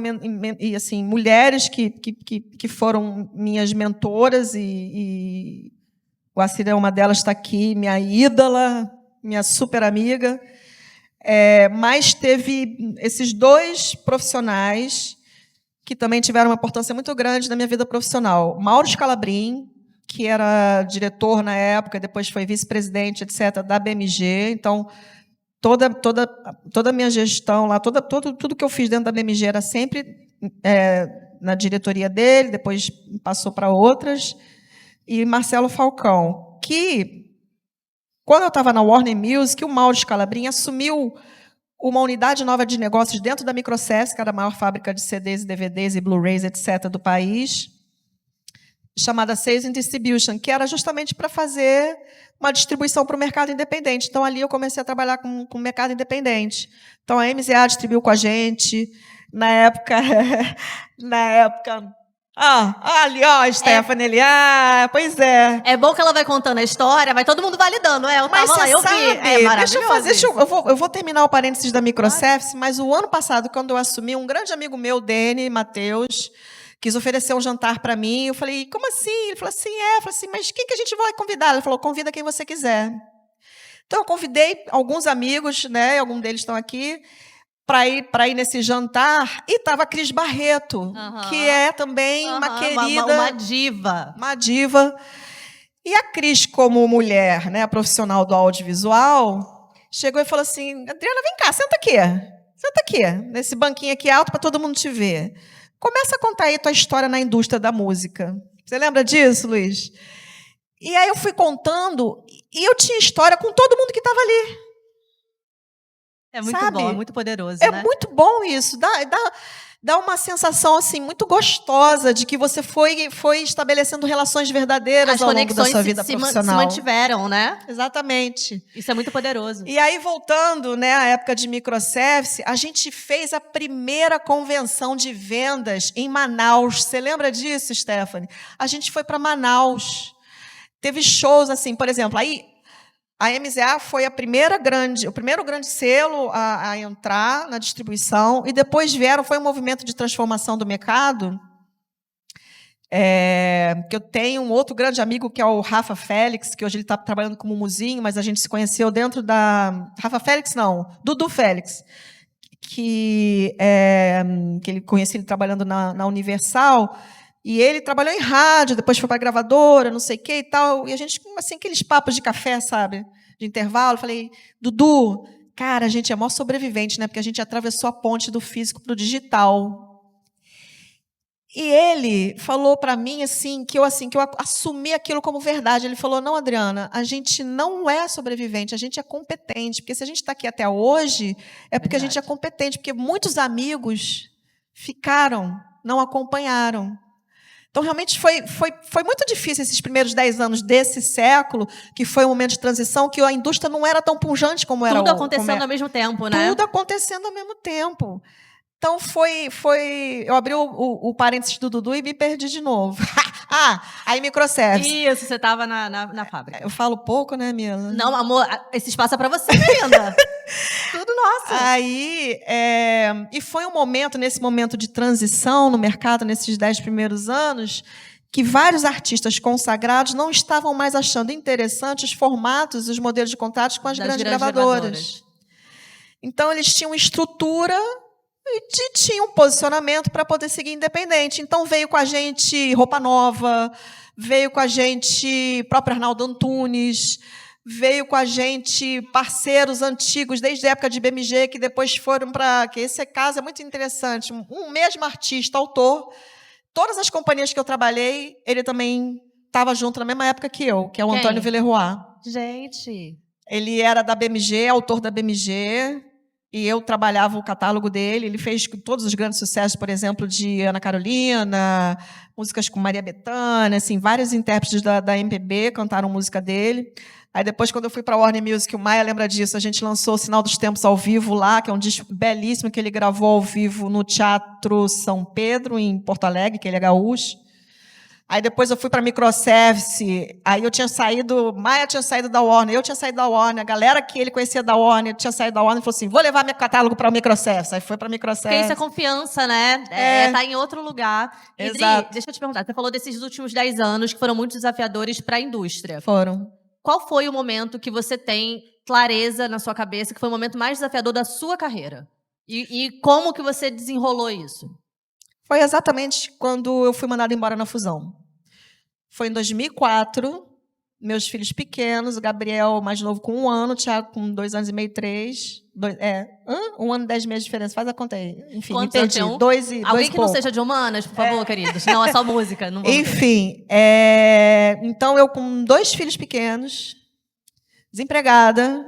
e assim, mulheres que foram minhas mentoras e o Assir é uma delas, está aqui, minha ídola, minha super amiga. Mas teve esses dois profissionais que também tiveram uma importância muito grande na minha vida profissional. Mauro Scalabrin, que era diretor na época, depois foi vice-presidente, etc., da BMG. Então, toda a minha gestão lá, tudo que eu fiz dentro da BMG era sempre na diretoria dele, depois passou para outras. E Marcelo Falcão, que, quando eu estava na Warner Music, o Mauro Scalabrin assumiu uma unidade nova de negócios dentro da Microservice, que era a maior fábrica de CDs, DVDs e Blu-rays, etc., do país, chamada Sales and Distribution, que era justamente para fazer uma distribuição para o mercado independente. Então, ali eu comecei a trabalhar com o mercado independente. Então, a MZA distribuiu com a gente. Na época... ali, ó, a Stephanie ali. Pois é. É bom que ela vai contando a história, vai todo mundo validando. Eu Mas tava lá, eu sabe, vi. É maravilhoso. eu vou terminar o parênteses da Microservice, mas o ano passado, quando eu assumi, um grande amigo meu, Dene Matheus, quis oferecer um jantar para mim. Eu falei, como assim? Ele falou assim, Eu falei assim, mas quem que a gente vai convidar? Ele falou, convida quem você quiser. Então, eu convidei alguns amigos, né? Alguns deles estão aqui, para ir nesse jantar, e estava a Cris Barreto, que é também uma querida... Uma diva. Uma diva. E a Cris, como mulher, né, profissional do audiovisual, chegou e falou assim, Adriana, vem cá, senta aqui, nesse banquinho aqui alto para todo mundo te ver. Começa a contar aí a tua história na indústria da música. Você lembra disso, Luiz? E aí eu fui contando, e eu tinha história com todo mundo que estava ali. É muito Sabe? bom, é muito poderoso, É né? muito bom isso. Dá uma sensação assim muito gostosa de que você foi estabelecendo relações verdadeiras As ao longo da conexões sua vida se profissional. mantiveram, né? Exatamente. Isso é muito poderoso. E aí, voltando, né, à época de Microservice, a gente fez a primeira convenção de vendas em Manaus. Você lembra disso, Stephanie? A gente foi para Manaus. Teve shows assim, por exemplo, aí a MZA foi o primeiro grande selo a entrar na distribuição, e depois foi um movimento de transformação do mercado. Que eu tenho um outro grande amigo, que é o Rafa Félix, que hoje ele está trabalhando como muzinho, mas a gente se conheceu dentro da... Rafa Félix, não, Dudu Félix, que ele conheci ele trabalhando na Universal, e ele trabalhou em rádio, depois foi para a gravadora, não sei o que e tal, e a gente, assim, aqueles papos de café, sabe, de intervalo, falei, Dudu, cara, a gente é maior sobrevivente, né, porque a gente atravessou a ponte do físico para o digital. E ele falou para mim que eu assumi aquilo como verdade. Ele falou, não, Adriana, a gente não é sobrevivente, a gente é competente, porque se a gente está aqui até hoje, é porque a gente é competente, porque muitos amigos ficaram, não acompanharam. Então, realmente, foi muito difícil esses primeiros 10 anos desse século, que foi um momento de transição, que a indústria não era tão pujante como era. Tudo acontecendo ao mesmo tempo, né? Tudo acontecendo ao mesmo tempo. Então, eu abri o parênteses do Dudu e me perdi de novo. Aí Microservice. Isso, você estava na fábrica. Eu falo pouco, né, Mila? Não, amor, esse espaço é para você ainda. Tudo nosso. Aí, e foi nesse momento de transição no mercado, nesses 10 primeiros anos, que vários artistas consagrados não estavam mais achando interessantes os formatos, os modelos de contratos com as grandes gravadoras. Então, eles tinham estrutura e tinha um posicionamento para poder seguir independente. Então, veio com a gente Roupa Nova, veio com a gente próprio Arnaldo Antunes, veio com a gente parceiros antigos, desde a época de BMG, que depois foram para... que esse caso é muito interessante. Um mesmo artista, autor, todas as companhias que eu trabalhei, ele também estava junto na mesma época que eu, que é o Antônio Villeroy. Gente... Ele era da BMG, autor da BMG... e eu trabalhava o catálogo dele. Ele fez todos os grandes sucessos, por exemplo, de Ana Carolina, músicas com Maria Bethânia, assim, vários intérpretes da MPB cantaram música dele. Aí depois, quando eu fui para a Warner Music, o Maia lembra disso, a gente lançou o Sinal dos Tempos ao vivo lá, que é um disco belíssimo que ele gravou ao vivo no Teatro São Pedro, em Porto Alegre, que ele é gaúcho. Aí depois eu fui para a Microservice, aí eu tinha saído, Maia tinha saído da Warner, eu tinha saído da Warner, a galera que ele conhecia da Warner tinha saído da Warner e falou assim, vou levar meu catálogo para a Microservice. Aí foi para a Microservice. Porque isso é confiança, né? Tá em outro lugar. E, Dri, deixa eu te perguntar, você falou desses últimos 10 anos que foram muito desafiadores para a indústria. Foram. Qual foi o momento que você tem clareza na sua cabeça que foi o momento mais desafiador da sua carreira? E como que você desenrolou isso? Foi exatamente quando eu fui mandada embora na Fusão. Foi em 2004, meus filhos pequenos, o Gabriel mais novo com 1 ano, o Thiago com 2 anos e meio, 3. 1 ano e 10 meses de diferença. Faz a conta aí. Enfim, Quantos entendi. anos? 2 e Alguém que pouco. não seja de humanas, por favor, queridos. Não, é só música. Não Enfim, então eu com 2 filhos pequenos, desempregada.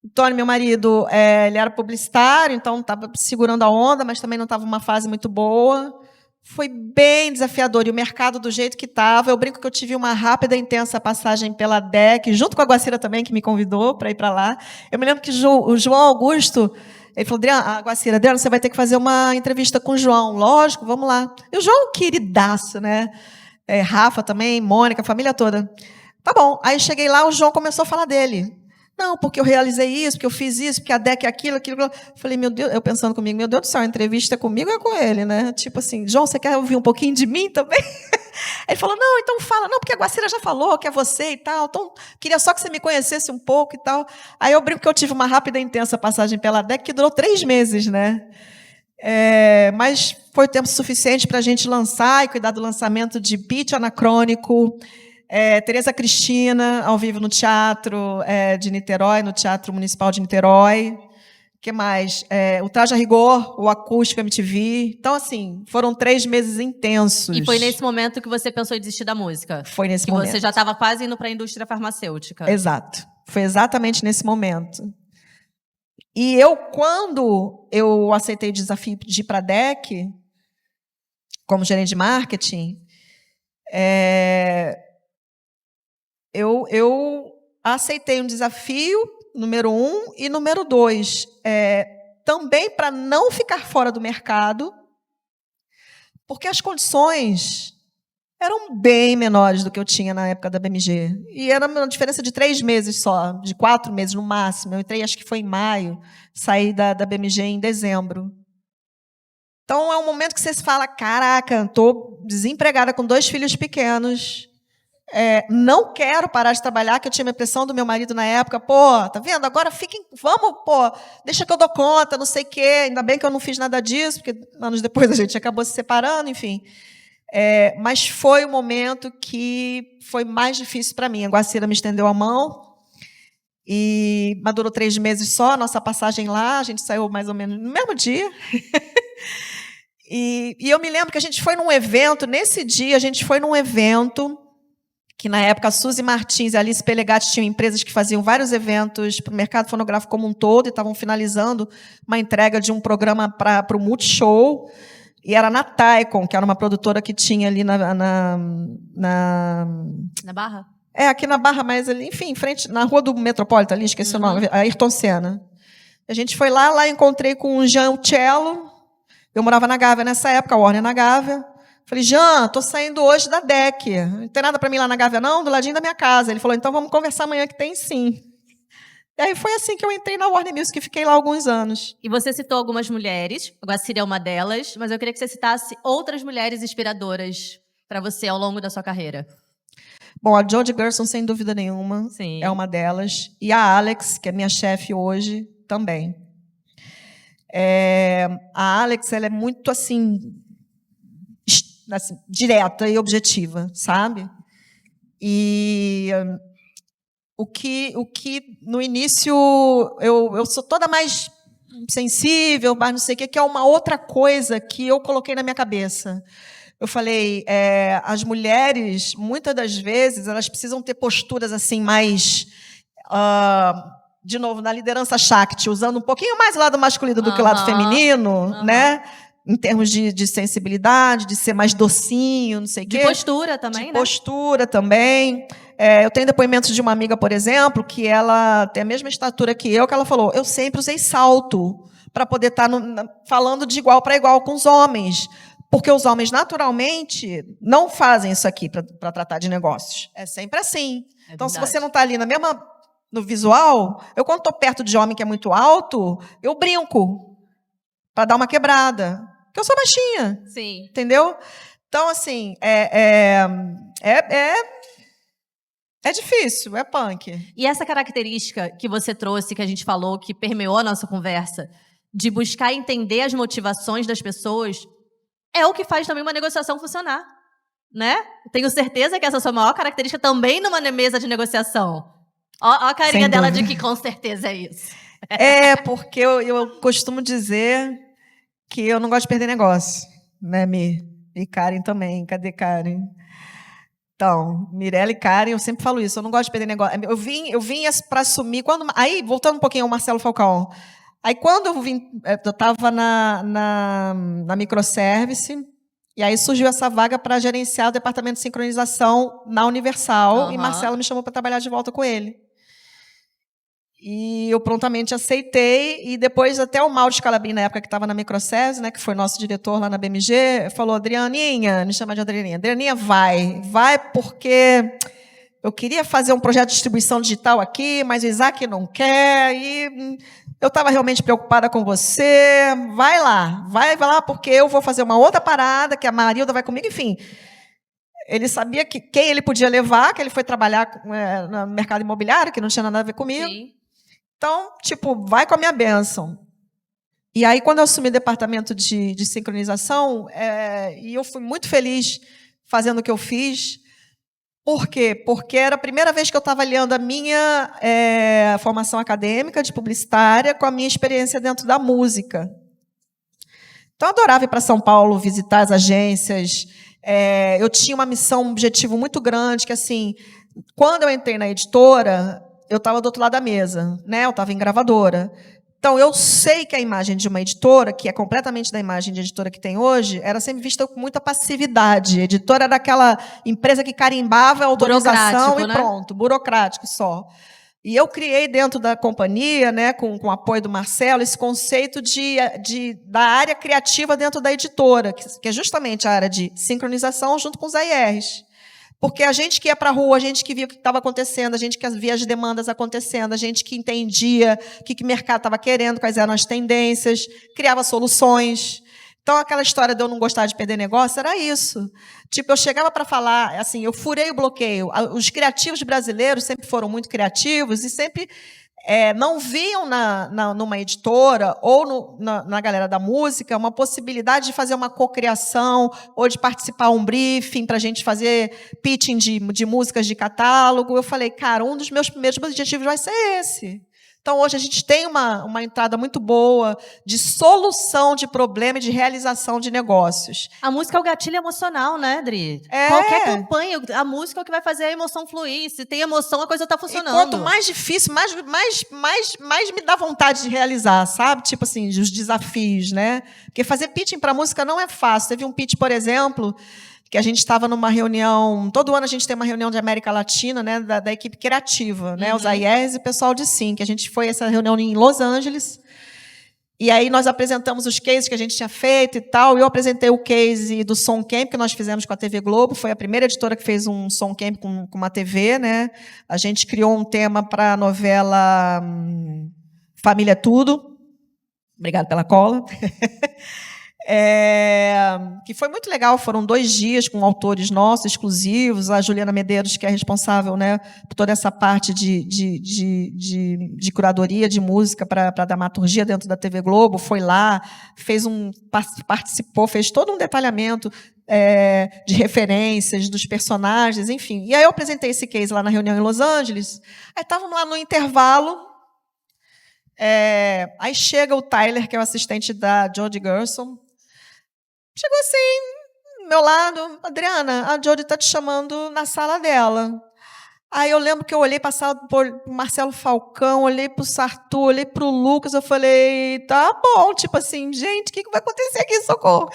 O Tony, meu marido, ele era publicitário, então estava segurando a onda, mas também não estava uma fase muito boa. Foi bem desafiador. E o mercado do jeito que estava, eu brinco que eu tive uma rápida e intensa passagem pela DEC, junto com a Guacira também, que me convidou para ir para lá. Eu me lembro que o João Augusto, ele falou, Guacira, Adriana, você vai ter que fazer uma entrevista com o João. Lógico, vamos lá. E o João, queridaço, né? Rafa também, Mônica, a família toda. Tá bom. Aí cheguei lá, o João começou a falar dele. Não, porque eu realizei isso, porque eu fiz isso, porque a DEC é aquilo. Falei, meu Deus, eu pensando comigo, meu Deus do céu, a entrevista é comigo ou é com ele, né? Tipo assim, João, você quer ouvir um pouquinho de mim também? Ele falou, não, então fala. Não, porque a Guacira já falou que é você e tal, então queria só que você me conhecesse um pouco e tal. Aí eu brinco que eu tive uma rápida e intensa passagem pela DEC que durou 3 meses, né? Mas foi tempo suficiente para a gente lançar e cuidar do lançamento de Pitch Anacrônico, Tereza Cristina, ao vivo no Teatro de Niterói, no Teatro Municipal de Niterói. O que mais? O Traje a Rigor, o Acústico MTV. Então, assim, foram 3 meses intensos. E foi nesse momento que você pensou em desistir da música? Foi nesse momento. Que você já estava quase indo para a indústria farmacêutica. Exato. Foi exatamente nesse momento. E eu, quando eu aceitei o desafio de ir para a DEC, como gerente de marketing, eu aceitei um desafio, número 1, e número 2, também para não ficar fora do mercado, porque as condições eram bem menores do que eu tinha na época da BMG. E era uma diferença de 3 meses só, de 4 meses no máximo. Eu entrei, acho que foi em maio, saí da BMG em dezembro. Então, é um momento que você se fala, caraca, estou desempregada com 2 filhos pequenos, não quero parar de trabalhar, que eu tinha a pressão do meu marido na época, tá vendo? Agora vamos, deixa que eu dou conta, não sei o quê. Ainda bem que eu não fiz nada disso, porque anos depois a gente acabou se separando, enfim. Mas foi o momento que foi mais difícil para mim. A Guacira me estendeu a mão, mas durou 3 meses só, a nossa passagem lá, a gente saiu mais ou menos no mesmo dia. E eu me lembro que a gente foi num evento, nesse dia a gente foi num evento, que na época a Suzy Martins e a Alice Pelegatti tinham empresas que faziam vários eventos para o mercado fonográfico como um todo e estavam finalizando uma entrega de um programa para o Multishow, e era na Taikon, que era uma produtora que tinha ali na Barra? Aqui na Barra, mas ali, enfim, em frente, na rua do Metropolitan, ali, esqueci o nome, a Ayrton Senna. A gente foi lá encontrei com o Jean Cello, eu morava na Gávea nessa época, a Warner na Gávea. Falei, Jean, estou saindo hoje da DEC. Não tem nada para mim lá na Gávea, não? Do ladinho da minha casa. Ele falou, então vamos conversar amanhã que tem sim. E aí foi assim que eu entrei na Warner Music, e fiquei lá alguns anos. E você citou algumas mulheres, a Guacira é uma delas, mas eu queria que você citasse outras mulheres inspiradoras para você ao longo da sua carreira. Bom, a Jodie Gerson, sem dúvida nenhuma, Sim. É uma delas. E a Alex, que é minha chefe hoje, também. A Alex, ela é muito assim, direta e objetiva, sabe? E o que no início eu sou toda mais sensível, mas não sei o que é uma outra coisa que eu coloquei na minha cabeça. Eu falei, as mulheres, muitas das vezes, elas precisam ter posturas assim mais de novo, na liderança Shakti, usando um pouquinho mais o lado masculino do que o lado feminino, né? Em termos de sensibilidade, de ser mais docinho, não sei o quê. De postura também, né? Postura também. Eu tenho depoimentos de uma amiga, por exemplo, que ela tem a mesma estatura que ela falou, eu sempre usei salto para poder estar falando de igual para igual com os homens. Porque os homens, naturalmente, não fazem isso aqui para tratar de negócios. É sempre assim. Então, se você não está ali no visual, eu, quando estou perto de homem que é muito alto, eu brinco para dar uma quebrada. Porque eu sou baixinha. Sim. Entendeu? Então, assim, é difícil, é punk. E essa característica que você trouxe, que a gente falou, que permeou a nossa conversa, de buscar entender as motivações das pessoas, é o que faz também uma negociação funcionar, né? Tenho certeza que essa é a sua maior característica também numa mesa de negociação. Ó a carinha dela de que com certeza é isso. Porque eu costumo dizer que eu não gosto de perder negócio, né, Mi? E Karen também. Cadê Karen? Então, Mirella e Karen, eu sempre falo isso, eu não gosto de perder negócio. Eu vim para assumir... Aí, voltando um pouquinho ao Marcelo Falcão, aí quando eu estava na microservice, e aí surgiu essa vaga para gerenciar o departamento de sincronização na Universal, e Marcelo me chamou para trabalhar de volta com ele. E eu prontamente aceitei, e depois até o Mauro Scalabrini, na época que estava na microservice, né, que foi nosso diretor lá na BMG, falou, Adrianinha, me chama de Adrianinha, Adrianinha, vai porque eu queria fazer um projeto de distribuição digital aqui, mas o Isaac não quer, e eu estava realmente preocupada com você, vai lá, porque eu vou fazer uma outra parada, que a Marilda vai comigo, enfim. Ele sabia quem ele podia levar, que ele foi trabalhar no mercado imobiliário, que não tinha nada a ver comigo. Sim. Então, vai com a minha bênção. E aí, quando eu assumi o departamento de sincronização, e eu fui muito feliz fazendo o que eu fiz. Por quê? Porque era a primeira vez que eu estava aliando a minha formação acadêmica de publicitária com a minha experiência dentro da música. Então, eu adorava ir para São Paulo, visitar as agências. Eu tinha uma missão, um objetivo muito grande, que, assim, quando eu entrei na editora, eu estava do outro lado da mesa, né? Eu estava em gravadora. Então, eu sei que a imagem de uma editora, que é completamente da imagem de editora que tem hoje, era sempre vista com muita passividade. A editora era aquela empresa que carimbava a autorização e pronto, burocrático só. E eu criei dentro da companhia, né, com o apoio do Marcelo, esse conceito da área criativa dentro da editora, que é justamente a área de sincronização junto com os AIRs. Porque a gente que ia para a rua, a gente que via o que estava acontecendo, a gente que via as demandas acontecendo, a gente que entendia o que o mercado estava querendo, quais eram as tendências, criava soluções. Então, aquela história de eu não gostar de perder negócio era isso. Tipo, eu chegava para falar, assim, eu furei o bloqueio. Os criativos brasileiros sempre foram muito criativos e sempre não viam numa editora ou na galera da música uma possibilidade de fazer uma cocriação ou de participar de um briefing para a gente fazer pitching de músicas de catálogo. Eu falei, cara, um dos meus primeiros objetivos vai ser esse. Então, hoje, a gente tem uma entrada muito boa de solução de problema e de realização de negócios. A música é o gatilho emocional, né, Adri? Qualquer campanha, a música é o que vai fazer a emoção fluir. Se tem emoção, a coisa está funcionando. E quanto mais difícil, mais me dá vontade de realizar, sabe? Tipo assim, os desafios, né? Porque fazer pitching para música não é fácil. Teve um pitch, por exemplo, que a gente estava numa reunião, todo ano a gente tem uma reunião de América Latina, né, da equipe criativa, né, os AIERs e o pessoal de Sim, que a gente foi a essa reunião em Los Angeles, e aí nós apresentamos os cases que a gente tinha feito e tal, e eu apresentei o case do Som Camp, que nós fizemos com a TV Globo, foi a primeira editora que fez um Som Camp com uma TV, né, a gente criou um tema para a novela Família Tudo, obrigada pela cola, que foi muito legal, foram 2 dias com autores nossos, exclusivos, a Juliana Medeiros, que é responsável, né, por toda essa parte de curadoria de música para a dramaturgia dentro da TV Globo, foi lá, participou, fez todo um detalhamento de referências dos personagens, enfim. E aí eu apresentei esse case lá na reunião em Los Angeles, aí estávamos lá no intervalo, aí chega o Tyler, que é o assistente da Jodie Gerson, chegou assim, do meu lado, Adriana, a Jodie está te chamando na sala dela. Aí eu lembro que eu olhei passado por Marcelo Falcão, olhei para o Sartu, olhei para o Lucas, eu falei, tá bom, tipo assim, gente, o que vai acontecer aqui, socorro?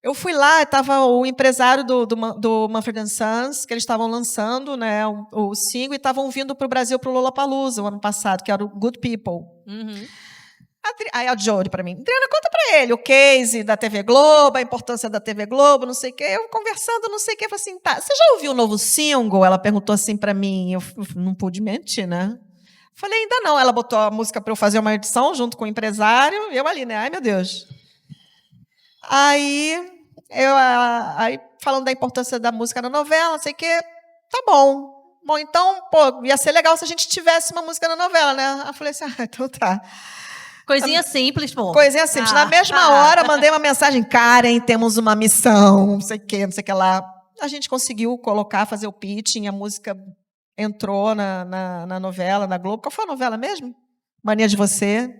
Eu fui lá, estava o empresário do Mumford & Sons, que eles estavam lançando, né, o single, e estavam vindo para o Brasil para o Lollapalooza, o ano passado, que era o Good People. Uhum. Aí a Jodie para mim, Adriana, conta para ele o case da TV Globo, a importância da TV Globo, não sei o quê. Eu conversando, não sei o quê, falei assim, tá, você já ouviu o novo single? Ela perguntou assim para mim, eu não pude mentir, né? Falei, ainda não. Ela botou a música para eu fazer uma edição junto com o empresário, e eu ali, né? Ai, meu Deus. Aí, falando da importância da música na novela, não sei o quê, tá bom. Bom, então, pô, ia ser legal se a gente tivesse uma música na novela, né? Eu falei assim, então tá. Coisinha simples, pô. Coisinha simples. Na mesma hora, mandei uma mensagem, Karen, temos uma missão, não sei o que lá. A gente conseguiu colocar, fazer o pitching, a música entrou na novela, na Globo. Qual foi a novela mesmo? Mania de Você.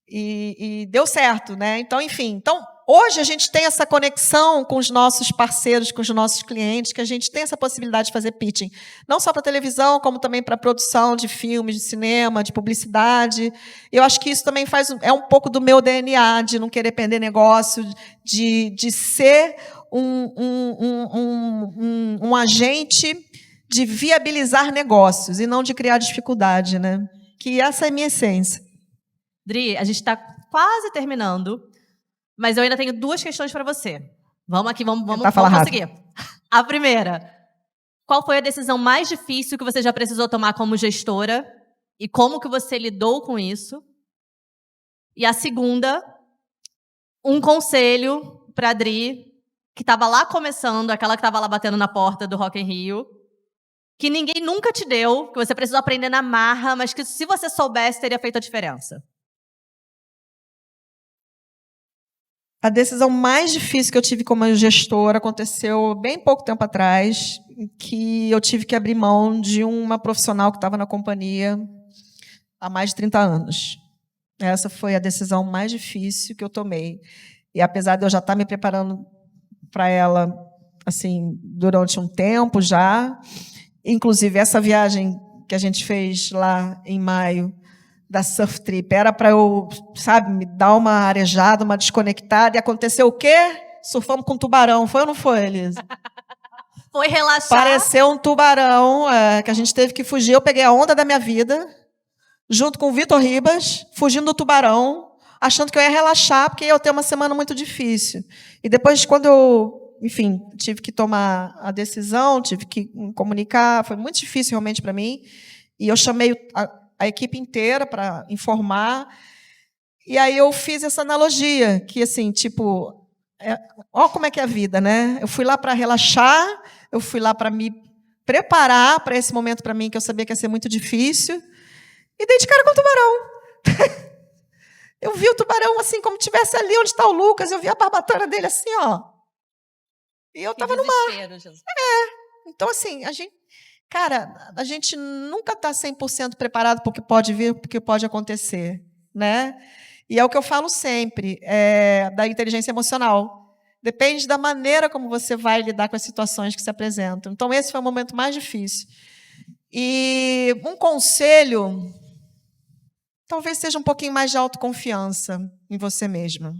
E deu certo, né? Então, enfim. Então, hoje a gente tem essa conexão com os nossos parceiros, com os nossos clientes, que a gente tem essa possibilidade de fazer pitching. Não só para televisão, como também para produção de filmes, de cinema, de publicidade. Eu acho que isso também é um pouco do meu DNA, de não querer perder negócio, de ser um agente de viabilizar negócios e não de criar dificuldade, né? Que essa é a minha essência. Dri, a gente está quase terminando, mas eu ainda tenho 2 questões para você. Vamos aqui, vamos conseguir. A primeira, qual foi a decisão mais difícil que você já precisou tomar como gestora e como que você lidou com isso? E a segunda, um conselho para a Dri, que estava lá começando, aquela que estava lá batendo na porta do Rock in Rio, que ninguém nunca te deu, que você precisou aprender na marra, mas que se você soubesse, teria feito a diferença. A decisão mais difícil que eu tive como gestora aconteceu bem pouco tempo atrás, que eu tive que abrir mão de uma profissional que estava na companhia há mais de 30 anos. Essa foi a decisão mais difícil que eu tomei. E apesar de eu já estar me preparando para ela assim, durante um tempo já, inclusive essa viagem que a gente fez lá em maio, da Surf Trip, era para eu, sabe, me dar uma arejada, uma desconectada, e aconteceu o quê? Surfamos com um tubarão. Foi ou não foi, Elisa? Foi relaxar. Pareceu um tubarão, que a gente teve que fugir. Eu peguei a onda da minha vida, junto com o Vitor Ribas, fugindo do tubarão, achando que eu ia relaxar, porque ia ter uma semana muito difícil. E depois, quando eu, enfim, tive que tomar a decisão, tive que comunicar, foi muito difícil realmente para mim, e eu chamei a equipe inteira para informar, e aí eu fiz essa analogia, que assim, tipo, olha como é que é a vida, né? Eu fui lá para relaxar, eu fui lá para me preparar para esse momento para mim, que eu sabia que ia ser muito difícil, e dei de cara com o tubarão. Eu vi o tubarão assim, como estivesse ali onde está o Lucas, eu vi a barbatana dele assim, ó. E eu estava no mar. Então, assim, a gente nunca está 100% preparado para o que pode vir, para o que pode acontecer, né? E é o que eu falo sempre, da inteligência emocional. Depende da maneira como você vai lidar com as situações que se apresentam. Então, esse foi o momento mais difícil. E um conselho, talvez seja um pouquinho mais de autoconfiança em você mesma.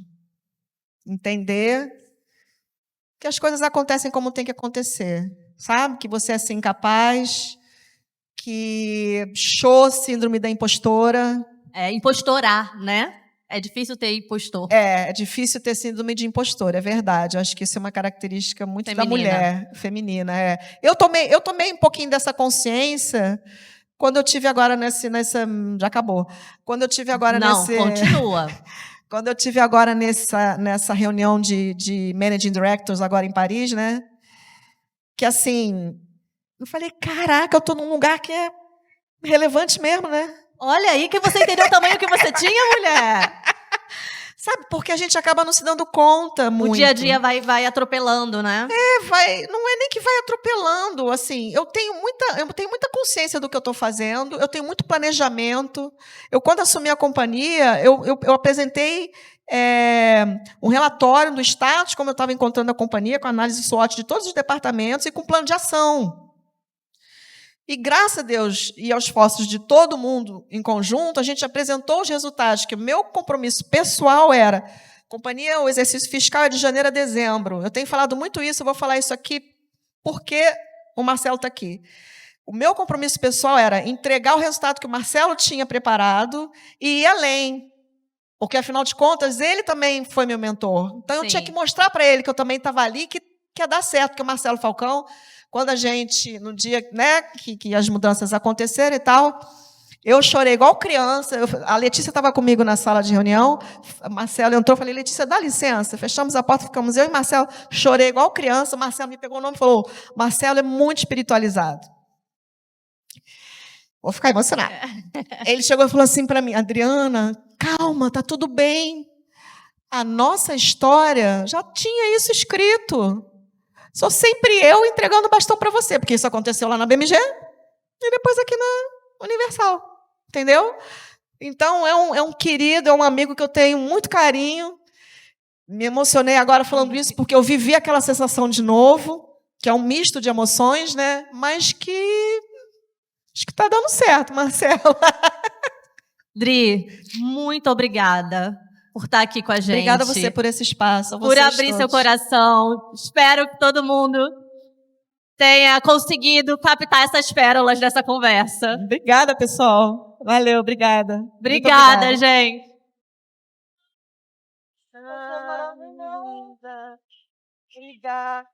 Entender que as coisas acontecem como tem que acontecer. Sabe? Que você é assim capaz, que síndrome da impostora. Impostorar, né? É difícil ter impostor. É difícil ter síndrome de impostor, é verdade. Eu acho que isso é uma característica muito feminina. Da mulher, feminina. Eu tomei um pouquinho dessa consciência quando eu tive agora já acabou. Quando eu tive agora continua. Quando eu tive agora nessa reunião de Managing Directors agora em Paris, né? Que assim, eu falei, caraca, eu estou num lugar que é relevante mesmo, né? Olha aí que você entendeu o tamanho que você tinha, mulher. Sabe, porque a gente acaba não se dando conta muito. O dia a dia vai atropelando, né? Não é nem que vai atropelando, assim, eu tenho muita consciência do que eu estou fazendo, eu tenho muito planejamento. Eu, quando assumi a companhia, eu apresentei um relatório do status, como eu estava encontrando a companhia, com análise SWOT de todos os departamentos e com plano de ação. E graças a Deus e aos esforços de todo mundo em conjunto, a gente apresentou os resultados, que o meu compromisso pessoal era, companhia, o exercício fiscal é de janeiro a dezembro. Eu tenho falado muito isso, eu vou falar isso aqui porque o Marcelo está aqui. O meu compromisso pessoal era entregar o resultado que o Marcelo tinha preparado e ir além. Porque, afinal de contas, ele também foi meu mentor. Então, eu tinha que mostrar para ele que eu também estava ali, que ia dar certo, porque o Marcelo Falcão, quando a gente, no dia, né, que as mudanças aconteceram e tal, eu chorei igual criança. A Letícia estava comigo na sala de reunião, o Marcelo entrou, falei, Letícia, dá licença. Fechamos a porta, ficamos eu e Marcelo, chorei igual criança. O Marcelo me pegou o nome e falou, Marcelo é muito espiritualizado. Vou ficar emocionada. Ele chegou e falou assim para mim, Adriana, calma, está tudo bem. A nossa história já tinha isso escrito. Sou sempre eu entregando o bastão para você, porque isso aconteceu lá na BMG e depois aqui na Universal. Entendeu? Então, é um querido, é um amigo que eu tenho muito carinho. Me emocionei agora falando isso, porque eu vivi aquela sensação de novo, que é um misto de emoções, né? Mas que acho que está dando certo, Marcelo. Dri, muito obrigada por estar aqui com a gente. Obrigada a você por esse espaço. Por abrir seu coração. Espero que todo mundo tenha conseguido captar essas pérolas dessa conversa. Obrigada, pessoal. Valeu, obrigada. Obrigada, gente. Maravilhosa. Obrigada.